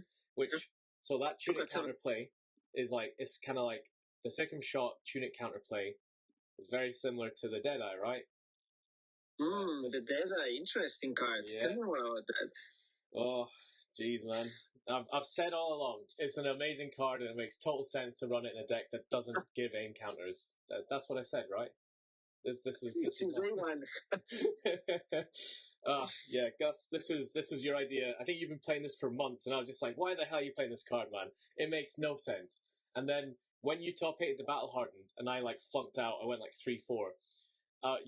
A: So that tunic counter play is like, it's kind of like the Sic Em Shot tunic counterplay is very similar to the Deadeye, right?
B: The Deadeye, interesting card.
A: Yeah.
B: Tell me more about that.
A: Oh, jeez, man. I've said all along, it's an amazing card and it makes total sense to run it in a deck that doesn't give aim counters. That's what I said, right? This is
B: one.
A: Yeah, Gus, this was your idea. I think you've been playing this for months, and I was just like, why the hell are you playing this card, man? It makes no sense. And then when you top 8 the Battle Hardened, and I like flunked out, I went like 3-4. I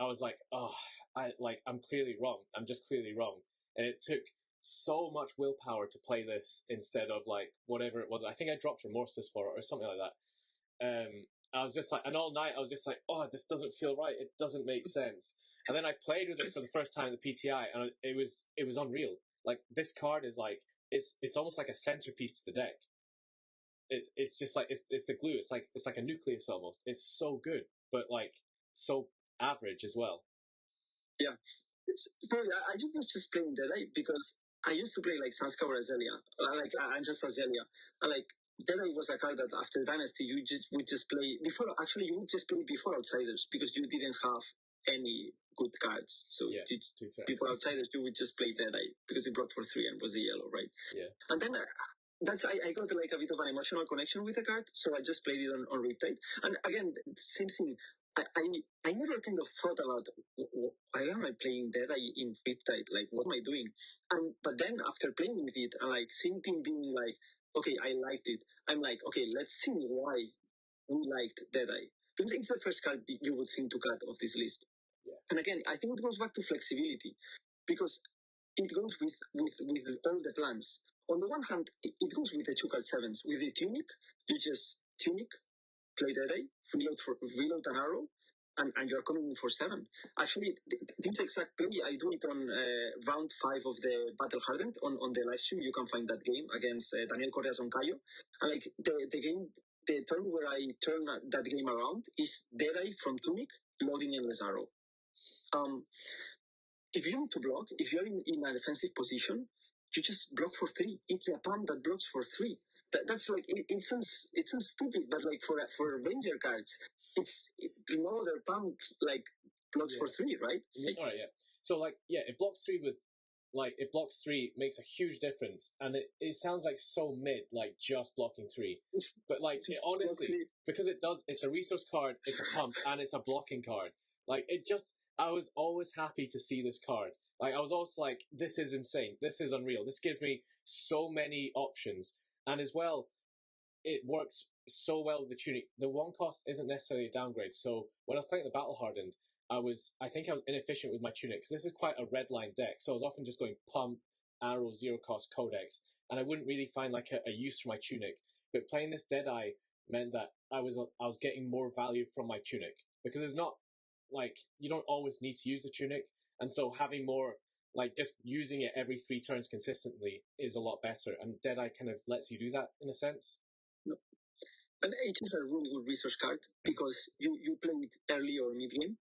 A: was like, I'm clearly wrong. I'm just clearly wrong. And it took so much willpower to play this instead of like whatever it was. I think I dropped Remorseless for it or something like that. I was just like, and all night I was just like, oh, this doesn't feel right. It doesn't make sense. And then I played with it for the first time at the PTI, and it was unreal. Like, this card is like, it's almost like a centerpiece to the deck. It's just like, it's the glue. It's like a nucleus almost. It's so good, but like so average as well.
B: Yeah. It's funny. I just playing Deadeye because I used to play like Sanskar or Azalea. I'm just Azalea. Deadeye was a card that after Dynasty you would just play before. Actually, you would just play before Outsiders because you didn't have any good cards. So
A: yeah,
B: before Outsiders, you would just play Deadeye because it blocked for 3 and was a yellow, right?
A: Yeah.
B: And then I got like a bit of an emotional connection with the card, so I just played it on Riptide. And again, same thing. I never kind of thought about why am I playing Deadeye in Riptide? Like, what am I doing? But then after playing with it, and like seeing team being like, okay, I liked it. I'm like, okay, let's see why we liked Deadeye. Because it's the first card you would think to cut off this list.
A: Yeah.
B: And again, I think it goes back to flexibility because it goes with all the plans. On the one hand, it goes with the 2-7s. With the Tunic, you just Tunic, play Deadeye, reload an arrow, and you're coming in for 7. Actually, this exact play, I do it on round 5 of the Battle Hardened on the live stream. You can find that game against Daniel Correa's on Cayo. And like the game, the turn where I turn that game around is Deadeye from Tunic, loading endless arrow. If you need to block, if you're in a defensive position, you just block for 3. It's a pump that blocks for 3. That's like, it sounds stupid, but like for Ranger cards, no other pump like blocks for 3, right?
A: Alright, yeah. So like, yeah, it blocks 3 with, like, it blocks 3, makes a huge difference, and it sounds like so mid, like just blocking 3. But like, honestly, because it's a resource card, it's a pump, and it's a blocking card. Like, I was always happy to see this card. Like, I was always like, this is insane. This is unreal. This gives me so many options. And as well, it works so well with the Tunic. The 1 cost isn't necessarily a downgrade. So when I was playing the Battle Hardened, I think I was inefficient with my Tunic, because this is quite a red line deck. So I was often just going pump, arrow, 0 cost, Codex, and I wouldn't really find like a use for my Tunic. But playing this Deadeye meant that I was getting more value from my Tunic, because it's not like, you don't always need to use the Tunic, and so having more, like, just using it every 3 turns consistently is a lot better, and Deadeye kind of lets you do that in a sense.
B: No. And it is a really good resource card because you play it early or mid game.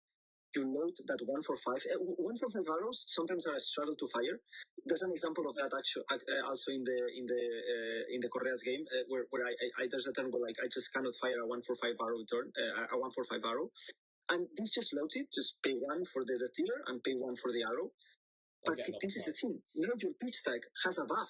B: You note that 1 for 5 arrows sometimes are a struggle to fire. There's an example of that actually also in the Correa's game where I there's a turn where like I just cannot fire a 1 for 5 arrow turn, a 1 for 5 arrow. And this just loads it, just pay 1 for the dealer and pay 1 for the arrow. But this is the thing. Now your pitch stack has a buff.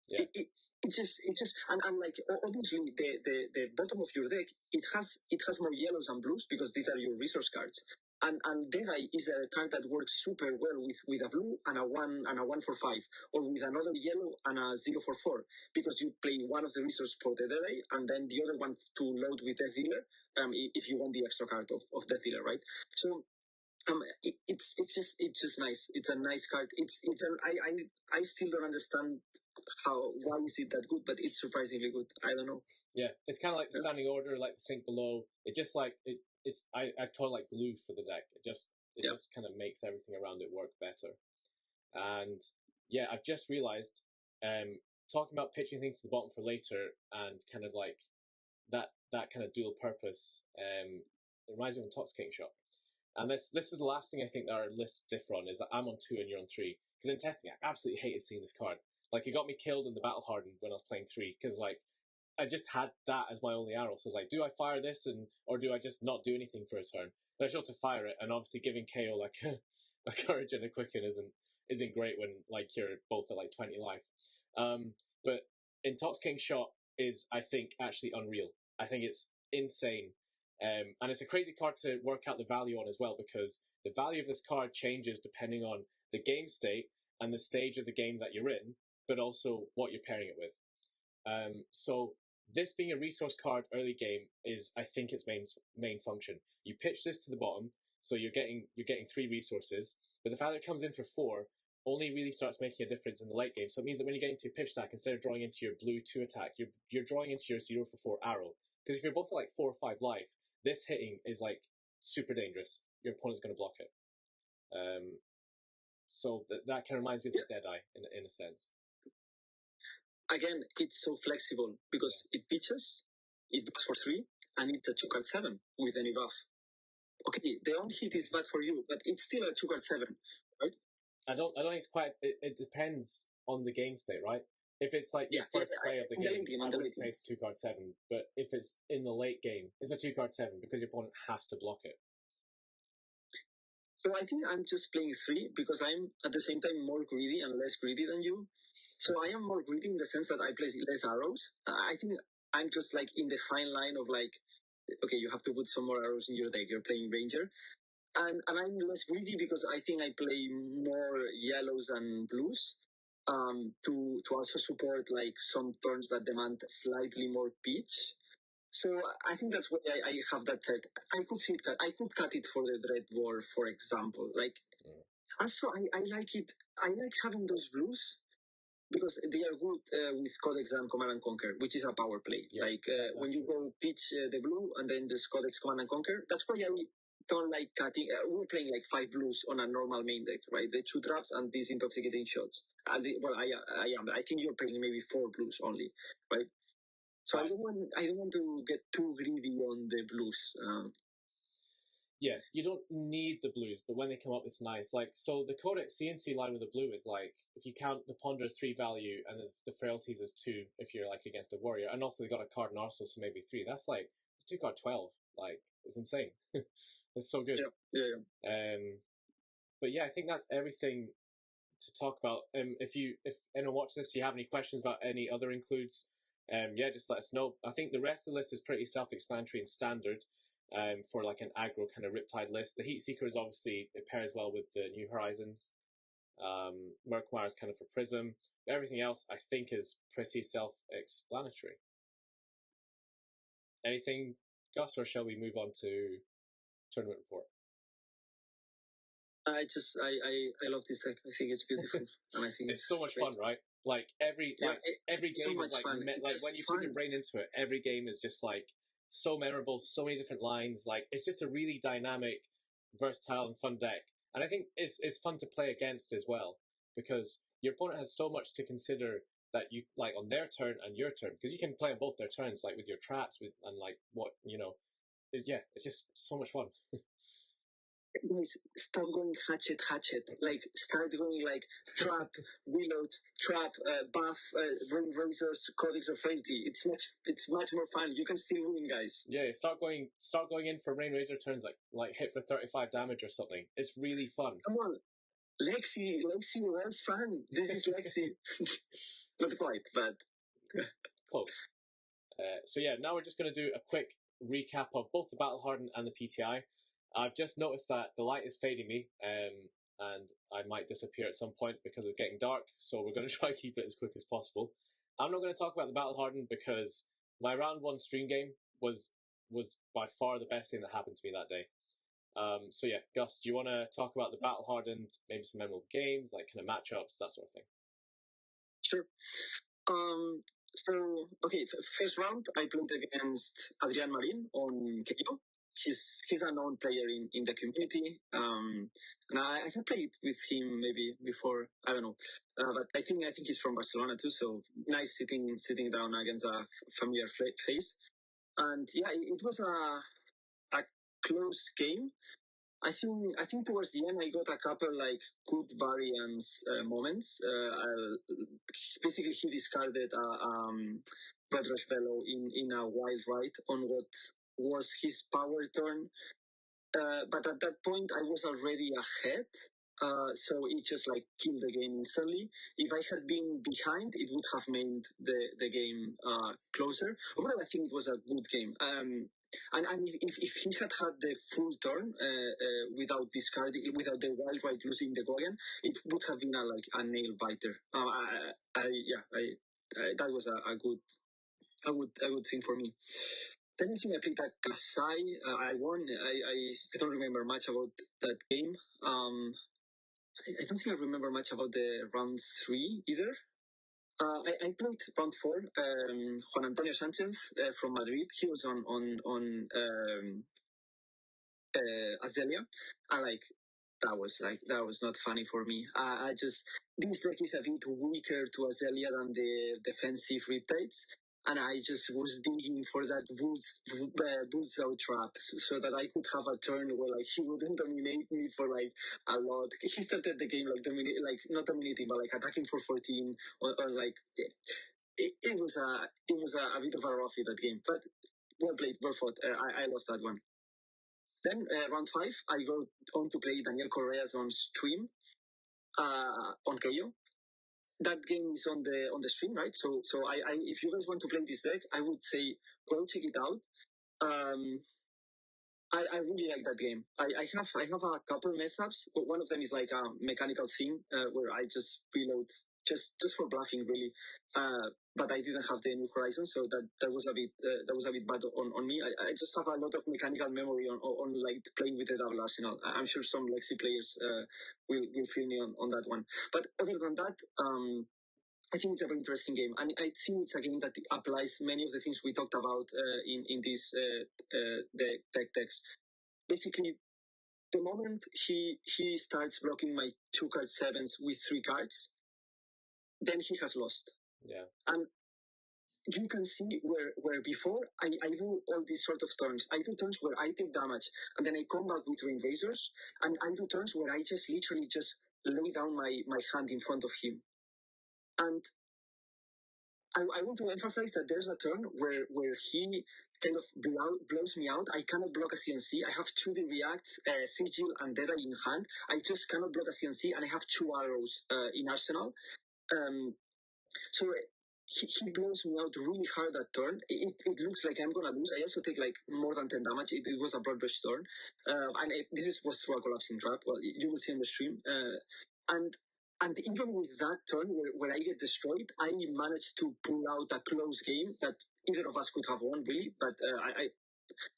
A: Yeah.
B: It just and like obviously the bottom of your deck it has more yellows and blues because these are your resource cards. And Deadeye is a card that works super well with a blue and a 1 for 5, or with another yellow and a 0 for 4, because you play one of the resources for the Deadeye and then the other one to load with Death Dealer, if you want the extra card of Death Dealer, right? So it's just nice. It's a nice card. I still don't understand why is it that good, but it's surprisingly good. I don't know.
A: Yeah, it's kind of like the standing order, like the Sink Below. It just like I call it like glue for the deck. It just kind of makes everything around it work better. And yeah, I've just realized, talking about pitching things to the bottom for later and kind of like that kind of dual purpose, it reminds me of Intoxicating Shot. And this is the last thing I think that our lists differ on, is that I'm on 2 and you're on 3. Because in testing, I absolutely hated seeing this card. Like, it got me killed in the Battle Hardened when I was playing 3, because like I just had that as my only arrow. So I was like, do I fire this or do I just not do anything for a turn? And I chose to fire it, and obviously giving KO like a courage and a quicken isn't great when like you're both at like 20 life. But Intoxicating Shot is, I think, actually unreal. I think it's insane. And it's a crazy card to work out the value on as well, because the value of this card changes depending on the game state and the stage of the game that you're in, but also what you're pairing it with. So this being a resource card early game is, I think, its main function. You pitch this to the bottom, so you're getting 3 resources, but the fact that it comes in for 4 only really starts making a difference in the late game. So it means that when you get into pitch stack, instead of drawing into your blue 2 attack, you're drawing into your 0 for 4 arrow. Because if you're both at like 4 or 5 life, this hitting is like super dangerous. Your opponent's going to block it. So that kind of reminds me of the Deadeye in a sense.
B: Again, it's so flexible because it pitches, it buffs for 3, and it's a 2-card 7 with any buff. Okay, the on hit is bad for you, but it's still a 2-card 7, right?
A: I don't think it's quite. It depends on the game state, right? If it's like your first play of the game, I wouldn't say it's a 2-card 7. But if it's in the late game, it's a 2-card 7 because your opponent has to block it.
B: So I think I'm just playing 3 because I'm at the same time more greedy and less greedy than you. So I am more greedy in the sense that I play less arrows. I think I'm just like in the fine line of like, okay, you have to put some more arrows in your deck. You're playing Ranger. And I'm less greedy because I think I play more yellows and blues to also support like some turns that demand slightly more pitch. So I think that's why I have that threat. I could see it. I could cut it for the Dread War, for example. Like, also I like it. I like having those blues because they are good with Codex and Command and Conquer, which is a power play. Yeah, like when you go pitch the blue and then just Codex, Command and Conquer. That's why I don't like cutting. We're playing like 5 blues on a normal main deck, right? The Cru Traps and these Intoxicating Shots. And I think you're playing maybe 4 blues only, right? So right. I don't want to get too greedy on the blues.
A: Yeah, you don't need the blues, but when they come up, it's nice. Like, so the Codex CNC line with the blue is like, if you count the Ponder as 3 value and the Frailties as 2 if you're like against a warrior, and also they got a card in Arsenal, so maybe 3. That's like, it's 2 card 12. Like, it's insane. It's so good.
B: Yeah.
A: But yeah, I think that's everything to talk about. If anyone watching this, you have any questions about any other includes, yeah, just let us know. I think the rest of the list is pretty self-explanatory and standard. For like an aggro kind of Riptide list. The Heat Seeker is obviously, it pairs well with the New Horizons. Murkmire is kind of for Prism. Everything else, I think, is pretty self-explanatory. Anything, Gus, or shall we move on to Tournament Report?
B: I love this deck. I think it's beautiful, and I think
A: it's so much fun, right? Like every game so is like like when you put your brain into it, every game is just like so memorable, so many different lines. Like it's just a really dynamic, versatile, and fun deck. And I think it's fun to play against as well because your opponent has so much to consider that you like on their turn and your turn, because you can play on both their turns, like with your traps and like what it's just so much fun.
B: Guys, stop going hatchet. Like, start going like trap, reload, trap, buff, ring razors, Codex of Frailty. It's much more fun. You can still win, guys.
A: Yeah, start going in for rain razor turns like hit for 35 damage or something. It's really fun.
B: Come on, Lexi was fun. This is Lexi. Not quite, but
A: close. So yeah, now we're just going to do a quick recap of both the Battle Hardened and the PTI. I've just noticed that the light is fading me, and I might disappear at some point because it's getting dark, so we're going to try to keep it as quick as possible. I'm not going to talk about the Battle Hardened because my round 1 stream game was by far the best thing that happened to me that day. So yeah, Gus, do you want to talk about the Battle Hardened, maybe some memorable games, like kind of matchups, that sort of thing?
B: Sure. So, okay, first round, I played against Adrian Marin on KO. He's a known player in the community. And I have played with him maybe before, I don't know. But I think he's from Barcelona too, so nice sitting down against a familiar face. And yeah, it was a close game. I think towards the end I got a couple like good variance moments. Basically, he discarded Red Rush Fellow in a wild ride on what was his power turn. But at that point, I was already ahead. So it just like killed the game instantly. If I had been behind, it would have made the game closer. Overall, I think it was a good game. And if he had had the full turn without discarding, without the wild ride losing the Goyen, it would have been a nail biter. That was a good thing for me. Then I think I picked a Kasai. I won. I don't remember much about that game. I don't think I remember much about the round 3 either. I played round 4. Juan Antonio Sanchez from Madrid. He was on Azalea. That was not funny for me. This deck is a bit weaker to Azalea than the defensive Riptides. And I just was digging for that boost out trap so that I could have a turn where he wouldn't dominate me for a lot. He started the game not dominating, but attacking for 14 or it was a bit of a roughie that game. But well played, well fought. I lost that one. Then round 5, I go on to play Daniel Correa's on stream on KO. That game is on the stream, right? So I if you guys want to play this deck, I would say go check it out. I really like that game. I have a couple mess ups. One of them is a mechanical thing where I just reload just for bluffing really. But I didn't have the New Horizon, so that was a bit bad on me. I just have a lot of mechanical memory on playing with the double arsenal. I'm sure some Lexi players will feel me on that one. But other than that, I think it's a very interesting game, and I think it's a game that applies many of the things we talked about in this deck text. Basically, the moment he starts blocking my 2-card 7s with 3 cards, then he has lost.
A: Yeah.
B: And you can see where before I do all these sort of turns. I do turns where I take damage, and then I come back with Rain Razors, and I do turns where I just literally just lay down my hand in front of him. And I want to emphasize that there's a turn where he kind of blows me out. I cannot block a CNC. I have 2D reacts, Sigil and Deadeye in hand. I just cannot block a CNC, and I have 2 arrows in arsenal. So he blows me out really hard that turn. It looks like I'm going to lose. I also take more than 10 damage. It was a broad brush turn. This was through a collapsing trap. Well, you will see on the stream. And even with that turn where I get destroyed, I managed to pull out a close game that either of us could have won, really. But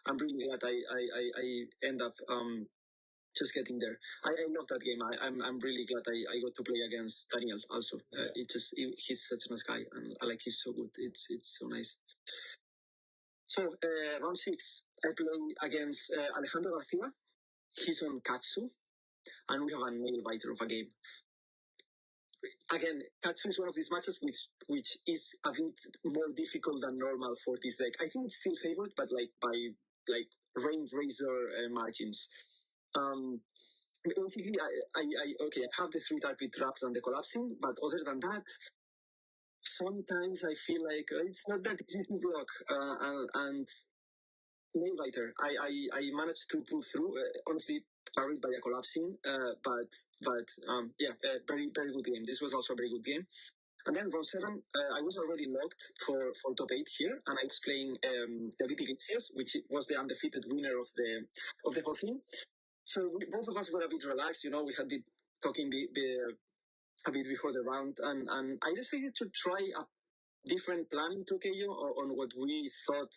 B: I'm really glad I end up just getting there. I love that game. I'm really glad I got to play against Daniel also. He's such a nice guy, and he's so good. It's so nice. So round 6, I play against Alejandro Garcia. He's on Katsu, and we have a nail biter of a game. Again, Katsu is one of these matches which is a bit more difficult than normal for this deck. I think it's still favored, but by Rain Razor margins. Basically, I have the 3 target traps and the collapsing, but other than that, sometimes I feel like it's not that easy to block. And Nailbiter, I managed to pull through, honestly, carried by a collapsing, but very, very good game. This was also a very good game. And then round 7, I was already locked for top 8 here, and I was playing David Iglesias, which was the undefeated winner of the whole thing. So both of us were a bit relaxed, we had been talking a bit before the round, and I decided to try a different plan in Tokyo on what we thought,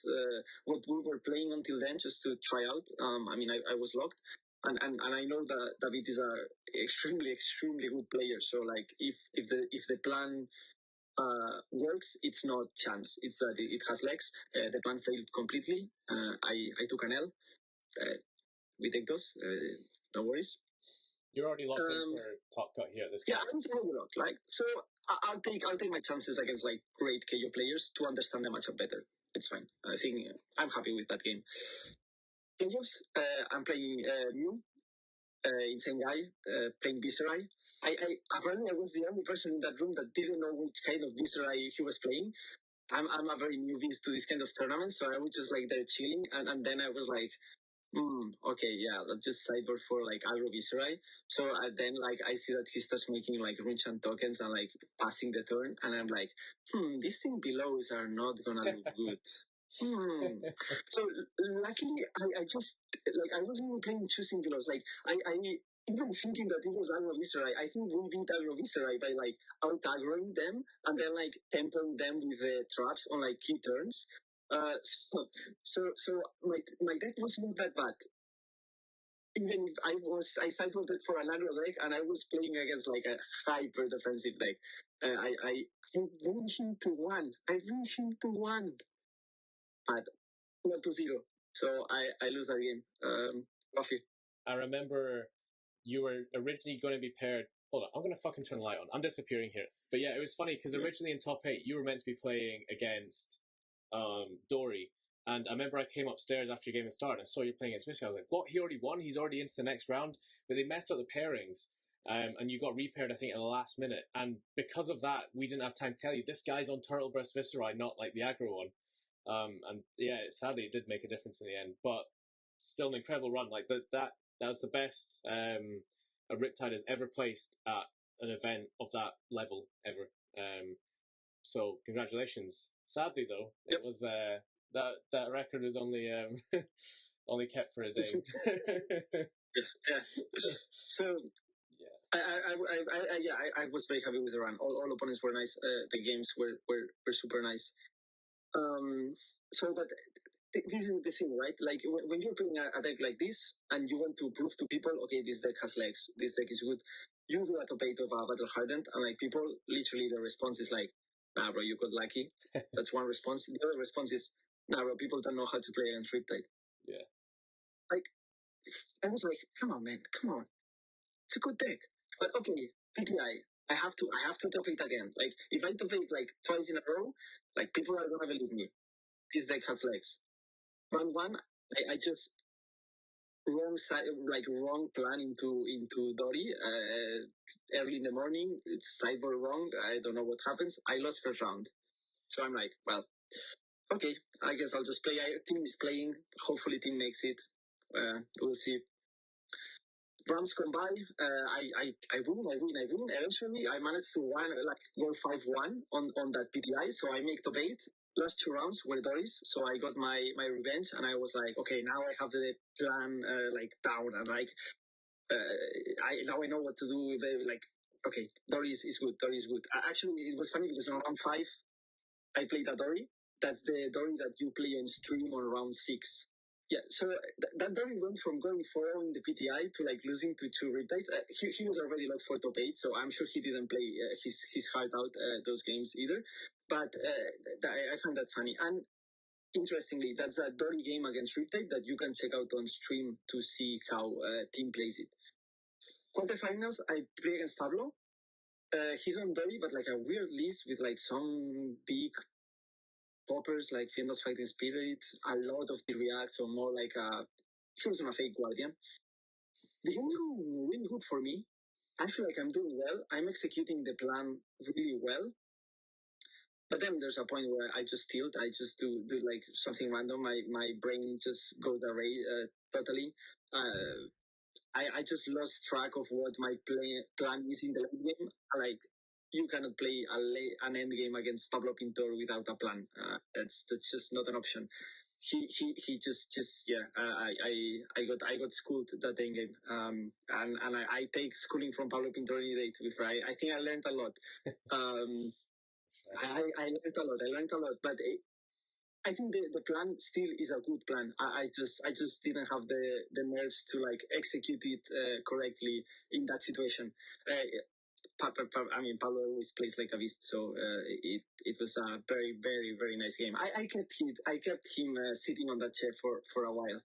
B: what we were playing until then, just to try out. I was locked, and I know that David is a extremely, extremely good player. So if the plan works, it's not chance. It's that it has legs. The plan failed completely. I took an L. We take those. No worries.
A: You're already locked in for top cut here at this point.
B: Yeah, I'm already locked. So I'll take my chances against great KO players to understand the matchup better. It's fine. I think I'm happy with that game. Playoffs, I'm playing Mew, insane guy, playing Viserai. Apparently I was the only person in that room that didn't know which kind of Viserai he was playing. I'm a very newbie to this kind of tournament, so I was just like there chilling, and then I was like, okay, yeah, let's just cyber for like aggro Viserai. So then like I see that he starts making like enchant tokens and like passing the turn, and I'm like, these things below are not gonna look good. So luckily I just like I wasn't even playing choosing belows. Like I even thinking that it was aggro Viserai, I think we beat aggro Viserai by like out aggroing them and then like tempering them with the traps on like key turns. So my deck wasn't that bad. Even if I cycled it for an aggro deck and I was playing against like a hyper defensive deck. I win him to one. I win him to one, but not to zero. So I lose that game. Coffee.
A: I remember you were originally going to be paired. Hold on, I'm going to fucking turn the light on. I'm disappearing here. But yeah, it was funny because originally in top 8, you were meant to be playing against Dory. And I remember I came upstairs after your game had started and I saw you playing against Missy. I was like, what? He already won? He's already into the next round? But they messed up the pairings. And you got repaired, I think, in the last minute. And because of that, we didn't have time to tell you, this guy's on Turtle Breast Viserai, not like the aggro one. And yeah, sadly, it did make a difference in the end. But still an incredible run. Like that was the best a Riptide has ever placed at an event of that level ever. So congratulations. Sadly though, it was that record was only only kept for a day.
B: Yeah. So yeah, I was very happy with the run. All opponents were nice. The games were super nice. So but this is the thing, right? Like when you're playing a deck like this and you want to prove to people, okay, this deck has legs, this deck is good, you do a top 8 of a Battle Hardened, and like people, literally the response is like, nah, bro, you got lucky. That's one response. The other response is, nah, bro, people don't know how to play against Riptide.
A: Yeah.
B: Like, I was like, come on, man, come on. It's a good deck. But okay, PTI, I have to top 8 again. Like, if I top 8 like twice in a row, like people are gonna believe me. This deck has legs. Round 1, I just wrong plan into Dory. Early in the morning, it's cyber wrong. I don't know what happens. I lost first round, so I'm like, well, okay, I guess I'll just play. Team is playing. Hopefully, team makes it. We'll see. Rounds come by. I win. Eventually, I managed to go 5-1 on that PTI, so I make top 8. Last 2 rounds were Doris, so I got my revenge, and I was like, okay, now I have the plan down, and now I know what to do. Like, okay, Doris is good. Actually, it was funny because on round 5, I played a Dory. That's the Dory that you play on stream on round 6. Yeah, so that Dory went from going 4 in the PTI to like losing to 2 Riptides. He was already locked for top 8, so I'm sure he didn't play his heart out those games either. But I found that funny. And interestingly, that's a Dory game against Riptide that you can check out on stream to see how team plays it. Quarterfinals, I play against Pablo. He's on Dory, but like a weird list with like some big poppers like Fiendo's Fighting Spirit, a lot of the reacts, or more like he was on a fake Guardian. The game's going really good for me. I feel like I'm doing well. I'm executing the plan really well. But then there's a point where I just tilt. I just do like something random. My brain just goes away totally. I just lost track of what my plan is in the late game. Like, you cannot play an end game against Pablo Pintor without a plan. That's just not an option. He just yeah. I got schooled that end game. And I take schooling from Pablo Pintor any day. To be fair, I think I learned a lot. I learned a lot, but I think the plan still is a good plan. I just didn't have the nerves to like execute it correctly in that situation. Pablo always plays like a beast, so it was a very, very, very nice game. I kept him sitting on that chair for a while.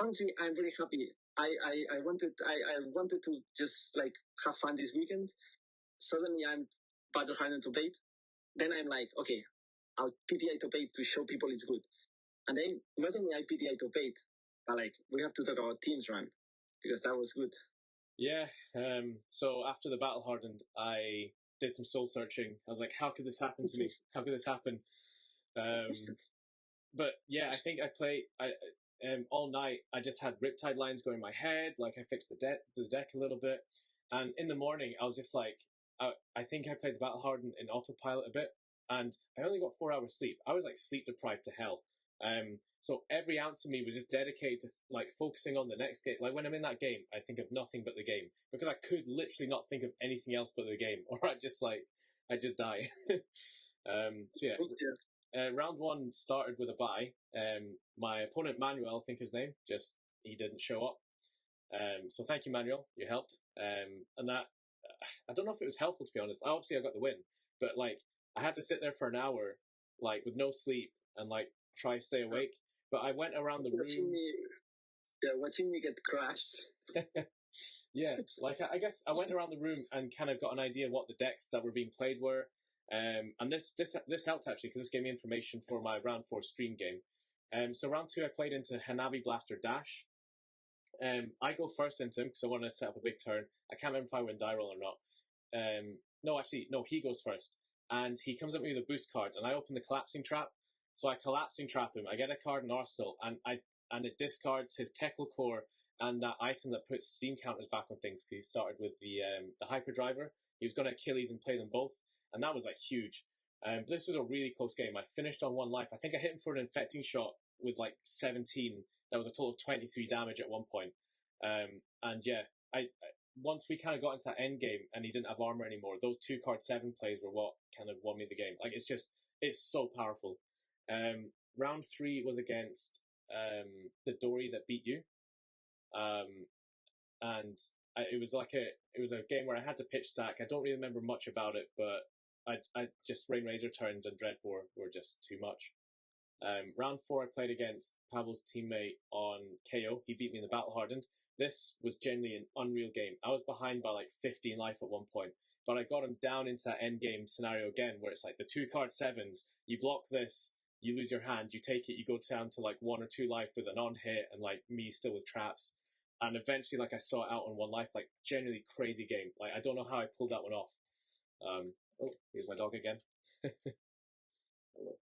B: Honestly, I'm very happy. I wanted to just like have fun this weekend. Suddenly I'm Battle Hardened to bait. Then I'm like, okay, I'll PTI top 8 to show people it's good. And then not only I PTI top 8, but like we have to talk about teams run because that was good.
A: Yeah. So after the Battle Hardened, I did some soul searching. I was like, how could this happen to me? How could this happen? But yeah, I think I played all night. I just had Riptide lines going in my head. Like I fixed the deck a little bit, and in the morning I was just like, I think I played the Battle Hardened in autopilot a bit, and I only got 4 hours sleep. I was like sleep deprived to hell. So every ounce of me was just dedicated to like focusing on the next game. Like when I'm in that game, I think of nothing but the game because I could literally not think of anything else but the game, or I just die. So yeah. Round one started with a bye. My opponent Manuel, I think his name, he didn't show up. So thank you, Manuel, you helped. And that, I don't know if it was helpful to be honest. Obviously I got the win, but like I had to sit there for an hour, like with no sleep and like try to stay awake. But I went around the room.
B: Watching me get crashed.
A: Yeah, like I guess I went around the room and kind of got an idea what the decks that were being played were. And this helped actually because this gave me information for my round 4 stream game. So round 2 I played into Hanabi Blaster Dash. I go first into him because I want to set up a big turn. I can't remember if I win die roll or not. No, he goes first, and he comes at me with a boost card, and I open the Collapsing Trap. So I Collapsing Trap him. I get a card in Arsenal, and it discards his Tekla Core and that item that puts steam counters back on things because he started with the Hyperdriver. He was going to Achilles and play them both, and that was like huge. This was a really close game. I finished on 1 life. I think I hit him for an Infecting Shot with like 17. That was a total of 23 damage at one point. And yeah, I once we kind of got into that end game and he didn't have armor anymore, those 2 card 7 plays were what kind of won me the game. Like it's so powerful. Round 3 was against the Dory that beat you. And it was a game where I had to pitch stack. I don't really remember much about it, but I just Rain Razor turns and Dreadbore were just too much. Round 4 I played against Pavel's teammate on KO. He beat me in the Battle Hardened. This was genuinely an unreal game. I was behind by like 15 life at one point, but I got him down into that end game scenario again where it's like the 2 card 7s, you block this, you lose your hand, you take it, you go down to like 1 or 2 life with a non-hit and like me still with traps. And eventually like I saw it out on 1 life, like genuinely crazy game. Like I don't know how I pulled that one off. Oh, here's my dog again. Hello.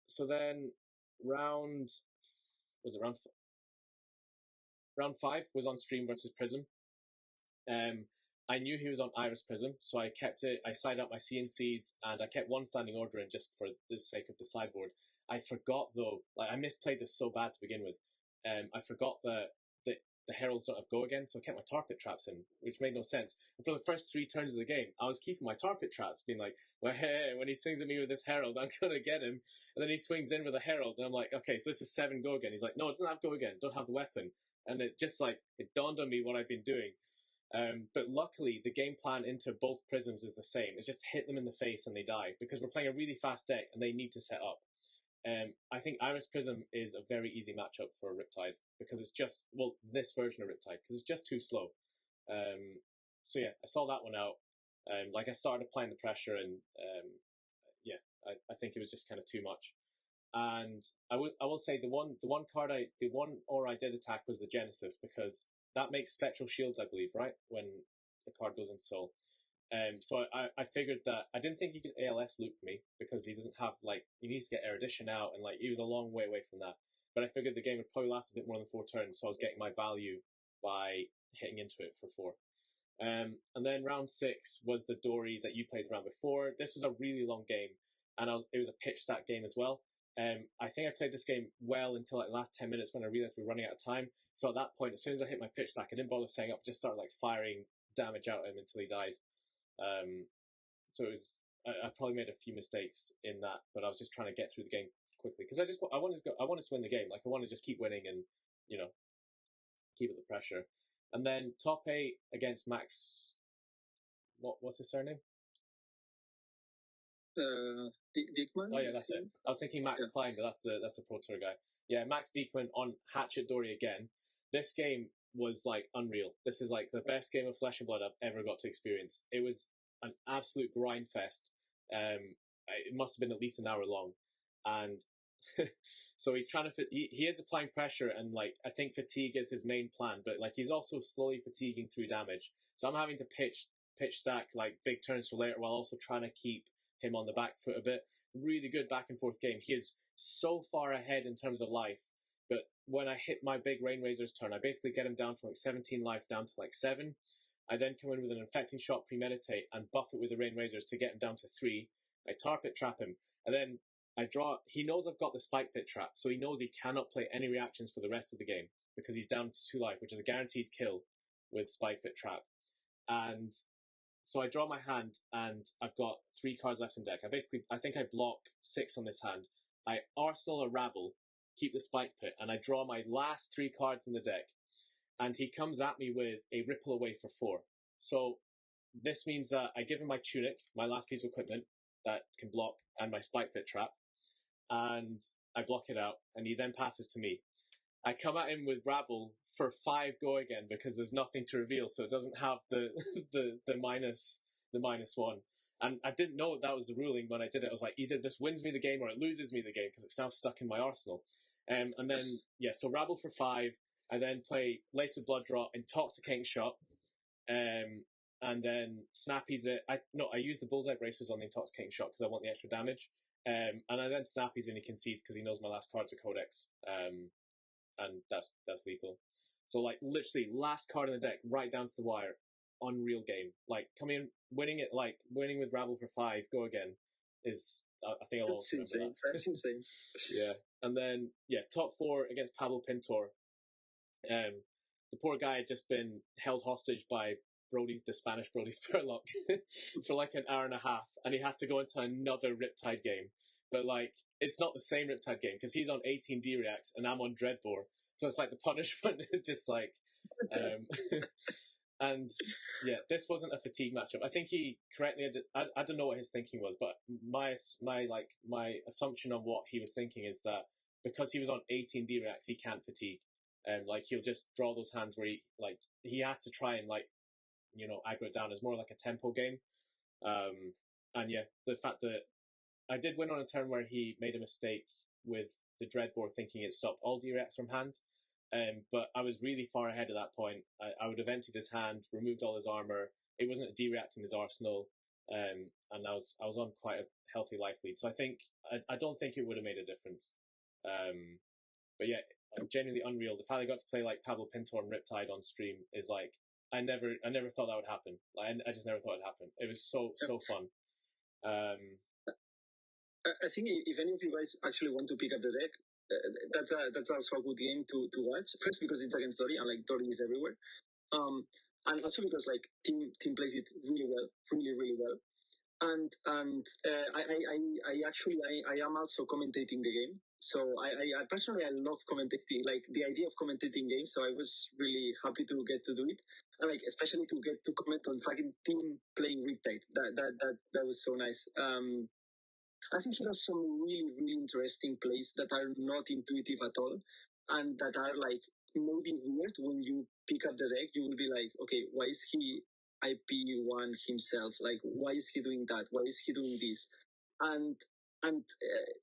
A: So then round 5 was on stream versus Prism. I knew he was on Iris Prism, so I kept it. I sided up my CNCs and I kept 1 standing order in just for the sake of the sideboard. I forgot though, like I misplayed this so bad to begin with. I forgot that the heralds don't have go again, so I kept my tar pit traps in, which made no sense. And for the first 3 turns of the game, I was keeping my tar pit traps, being like, well, hey, when he swings at me with this herald, I'm gonna get him. And then he swings in with a herald, and I'm like, okay, so this is 7 go again. He's like, no, it doesn't have go again. Don't have the weapon. And it just like it dawned on me what I've been doing. But luckily, the game plan into both Prisms is the same. It's just hit them in the face and they die because we're playing a really fast deck and they need to set up. I think Iris Prism is a very easy matchup for Riptide because it's just, well, this version of Riptide, because it's just too slow. So yeah, I saw that one out. Like I started applying the pressure and yeah, I think it was just kind of too much. And I will say the one aura I did attack was the Genesis because that makes Spectral Shields, I believe, right? When the card goes in Soul. So I figured that I didn't think he could ALS loop me because he doesn't have he needs to get Erudition out and he was a long way away from that. But I figured the game would probably last a bit more than 4 turns, so I was getting my value by hitting into it for 4. And then round 6 was the Dory that you played the round before. This was a really long game, and it was a pitch stack game as well. I think I played this game well until the last 10 minutes when I realized we were running out of time. So at that point, as soon as I hit my pitch stack, I didn't bother setting up, just started firing damage out at him until he died. So it was, I probably made a few mistakes in that, but I was just trying to get through the game quickly because I wanted to win the game. I wanted to just keep winning and keep up the pressure. And then top 8 against Max. What's his surname?
B: Diekman?
A: Oh yeah, that's it. I was thinking Max Klein, but that's the Pro Tour guy. Yeah, Max Diekman on Hatchet Dory again. This game was unreal. This is the best game of Flesh and Blood I've ever got to experience. It was an absolute grind fest. It must have been at least an hour long, and so he's trying to he is applying pressure, and I think fatigue is his main plan, but he's also slowly fatiguing through damage. So I'm having to pitch pitch stack, like big turns for later, while also trying to keep him on the back foot a bit. Really good back and forth game. He is so far ahead in terms of life, but when I hit my big Rain Razor's turn, I basically get him down from like 17 life down to like 7. I then come in with an Infecting Shot, premeditate, and buff it with the Rain Razors to get him down to 3. I tar pit trap him, and then I draw. He knows I've got the Spike Pit Trap, so he knows he cannot play any reactions for the rest of the game because he's down to 2 life, which is a guaranteed kill with Spike Pit Trap. And so I draw my hand, and I've got 3 cards left in deck. I think I block 6 on this hand. I Arsenal a Rabble, keep the Spike Pit, and I draw my last 3 cards in the deck. And he comes at me with a Ripple Away for 4. So this means that I give him my Tunic, my last piece of equipment that can block, and my Spike Pit Trap, and I block it out, and he then passes to me. I come at him with Rabble for 5 go again because there's nothing to reveal, so it doesn't have the -1. And I didn't know that was the ruling when I did it. I was like, either this wins me the game or it loses me the game because it's now stuck in my arsenal. And then so Rabble for 5. I then play Lace of Blood Draw, Intoxicating Shot, and then Snappies it. I use the Bullseye Bracers on the Intoxicating Shot because I want the extra damage. And I then Snappies and he concedes because he knows my last card's a Codex. And that's lethal. So like literally last card in the deck, right down to the wire, unreal game. Like winning with Rabble for 5, go again is I think I'll also remember that.
B: That's insane.
A: Yeah, and then top 4 against Pablo Pintor. The poor guy had just been held hostage by the Spanish Brody Spurlock for like an hour and a half, and he has to go into another Riptide game. But like, it's not the same Riptide game because he's on 18 D-Reacts and I'm on Dreadbore. So it's like the punishment is just like, and this wasn't a fatigue matchup. I think he correctly, I don't know what his thinking was, but my assumption on what he was thinking is that because he was on 18 D-Reacts, he can't fatigue. Like he'll just draw those hands where he has to try and aggro it down. It's more like a tempo game. And the fact that I did win on a turn where he made a mistake with the Dreadbore thinking it stopped all D-Reacts from hand. But I was really far ahead at that point. I would have emptied his hand, removed all his armor. It wasn't a D-React in his arsenal. And I was on quite a healthy life lead. So I don't think it would have made a difference. But genuinely unreal. The fact I got to play like Pablo Pintor and Riptide on stream is like, I never thought that would happen. Like, I just never thought it'd happen. It was so fun.
B: I think if any of you guys actually want to pick up the deck, that's also a good game to watch. First because it's against Dory and like Dory is everywhere. And also because like team plays it really well, really well. And I am also commentating the game. So I personally love commentating, like the idea of commentating games. So I was really happy to get to do it, and like especially to get to comment on fucking team playing Riptide. That was so nice. I think he does some really interesting plays that are not intuitive at all, and that are like maybe weird. When you pick up the deck, you will be like, okay, why is he IP1 himself? Like, why is he doing that? Why is he doing this? And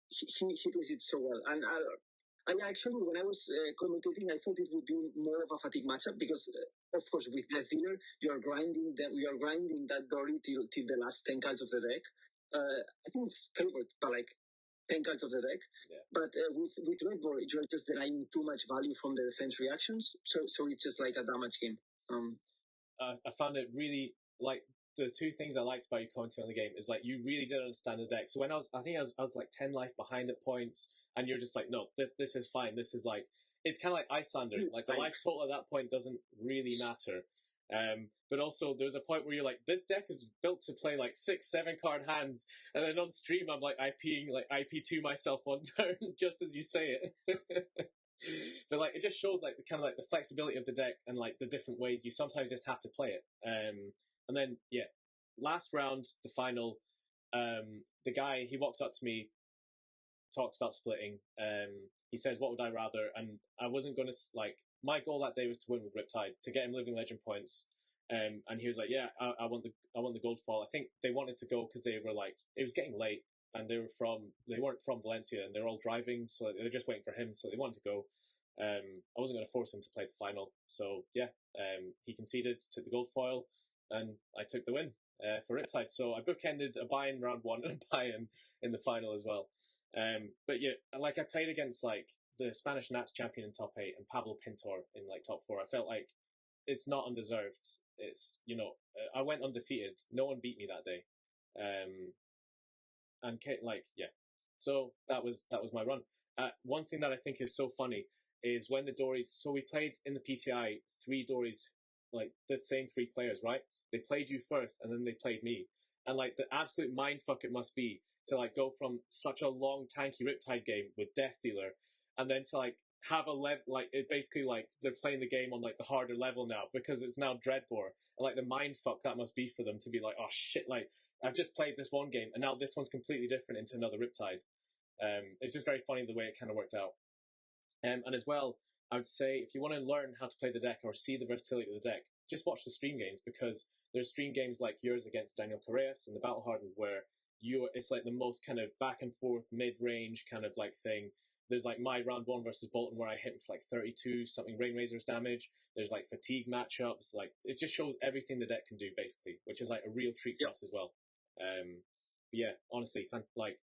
B: he does it so well. And I actually, when I was commentating, I thought it would be more of a fatigue matchup because, of course, with Death Dealer, we are grinding that Dory till the last 10 cards of the deck. I think it's favored by like 10 cards of the deck. Yeah. But with Dreadbore, you're just denying too much value from the defense reactions. So it's just like a damage game.
A: I found it really, like, the 2 things I liked about you commenting on the game is like you really did understand the deck. So when I was like 10 life behind at points, and you're just like, no, this is fine. This is like, it's kind of like Icelander. Like the life total at that point doesn't really matter. But also there's a point where you're like, this deck is built to play like 6-7 card hands, and then on stream I'm like IP2 myself one turn just as you say it. But like it just shows like kind of like the flexibility of the deck and like the different ways you sometimes just have to play it. And then last round, the final, the guy, he walks up to me, talks about splitting. He says, what would I rather? And I wasn't going to, like, my goal that day was to win with Riptide, to get him living legend points. And he was like, I want the gold fall. I think they wanted to go because they were like, it was getting late, and they weren't from Valencia, and they're all driving, so they're just waiting for him, so they wanted to go. I wasn't going to force him to play the final. So he conceded to the gold foil. and I took the win for Riptide. So I bookended a buy-in round 1 and a buy-in in the final as well. But yeah, like I played against like the Spanish Nats champion in top 8 and Pablo Pintor in like top 4. I felt like it's not undeserved. It's, you know, I went undefeated. No one beat me that day. And like, yeah. So that was my run. One thing that I think is so funny is when the Dories, so we played in the PTI 3 Dories, like the same 3 players, right? They played you first and then they played me. And like the absolute mindfuck it must be to like go from such a long tanky Riptide game with Death Dealer and then to like have a level, like it basically like they're playing the game on like the harder level now because it's now Dreadbore. And like the mindfuck that must be for them to be like, oh shit, like I've just played this one game and now this one's completely different into another Riptide. It's just very funny the way it kind of worked out. And as well, I would say if you want to learn how to play the deck or see the versatility of the deck, just watch the stream games because there's stream games like yours against Daniel Correas and the Battle Hardened where it's like the most kind of back and forth mid-range kind of like thing. There's like my round 1 versus Bolton where I hit him for like 32 something Rain Razors damage. There's like fatigue matchups. Like it just shows everything the deck can do basically, which is like a real treat for us as well. But yeah, honestly, like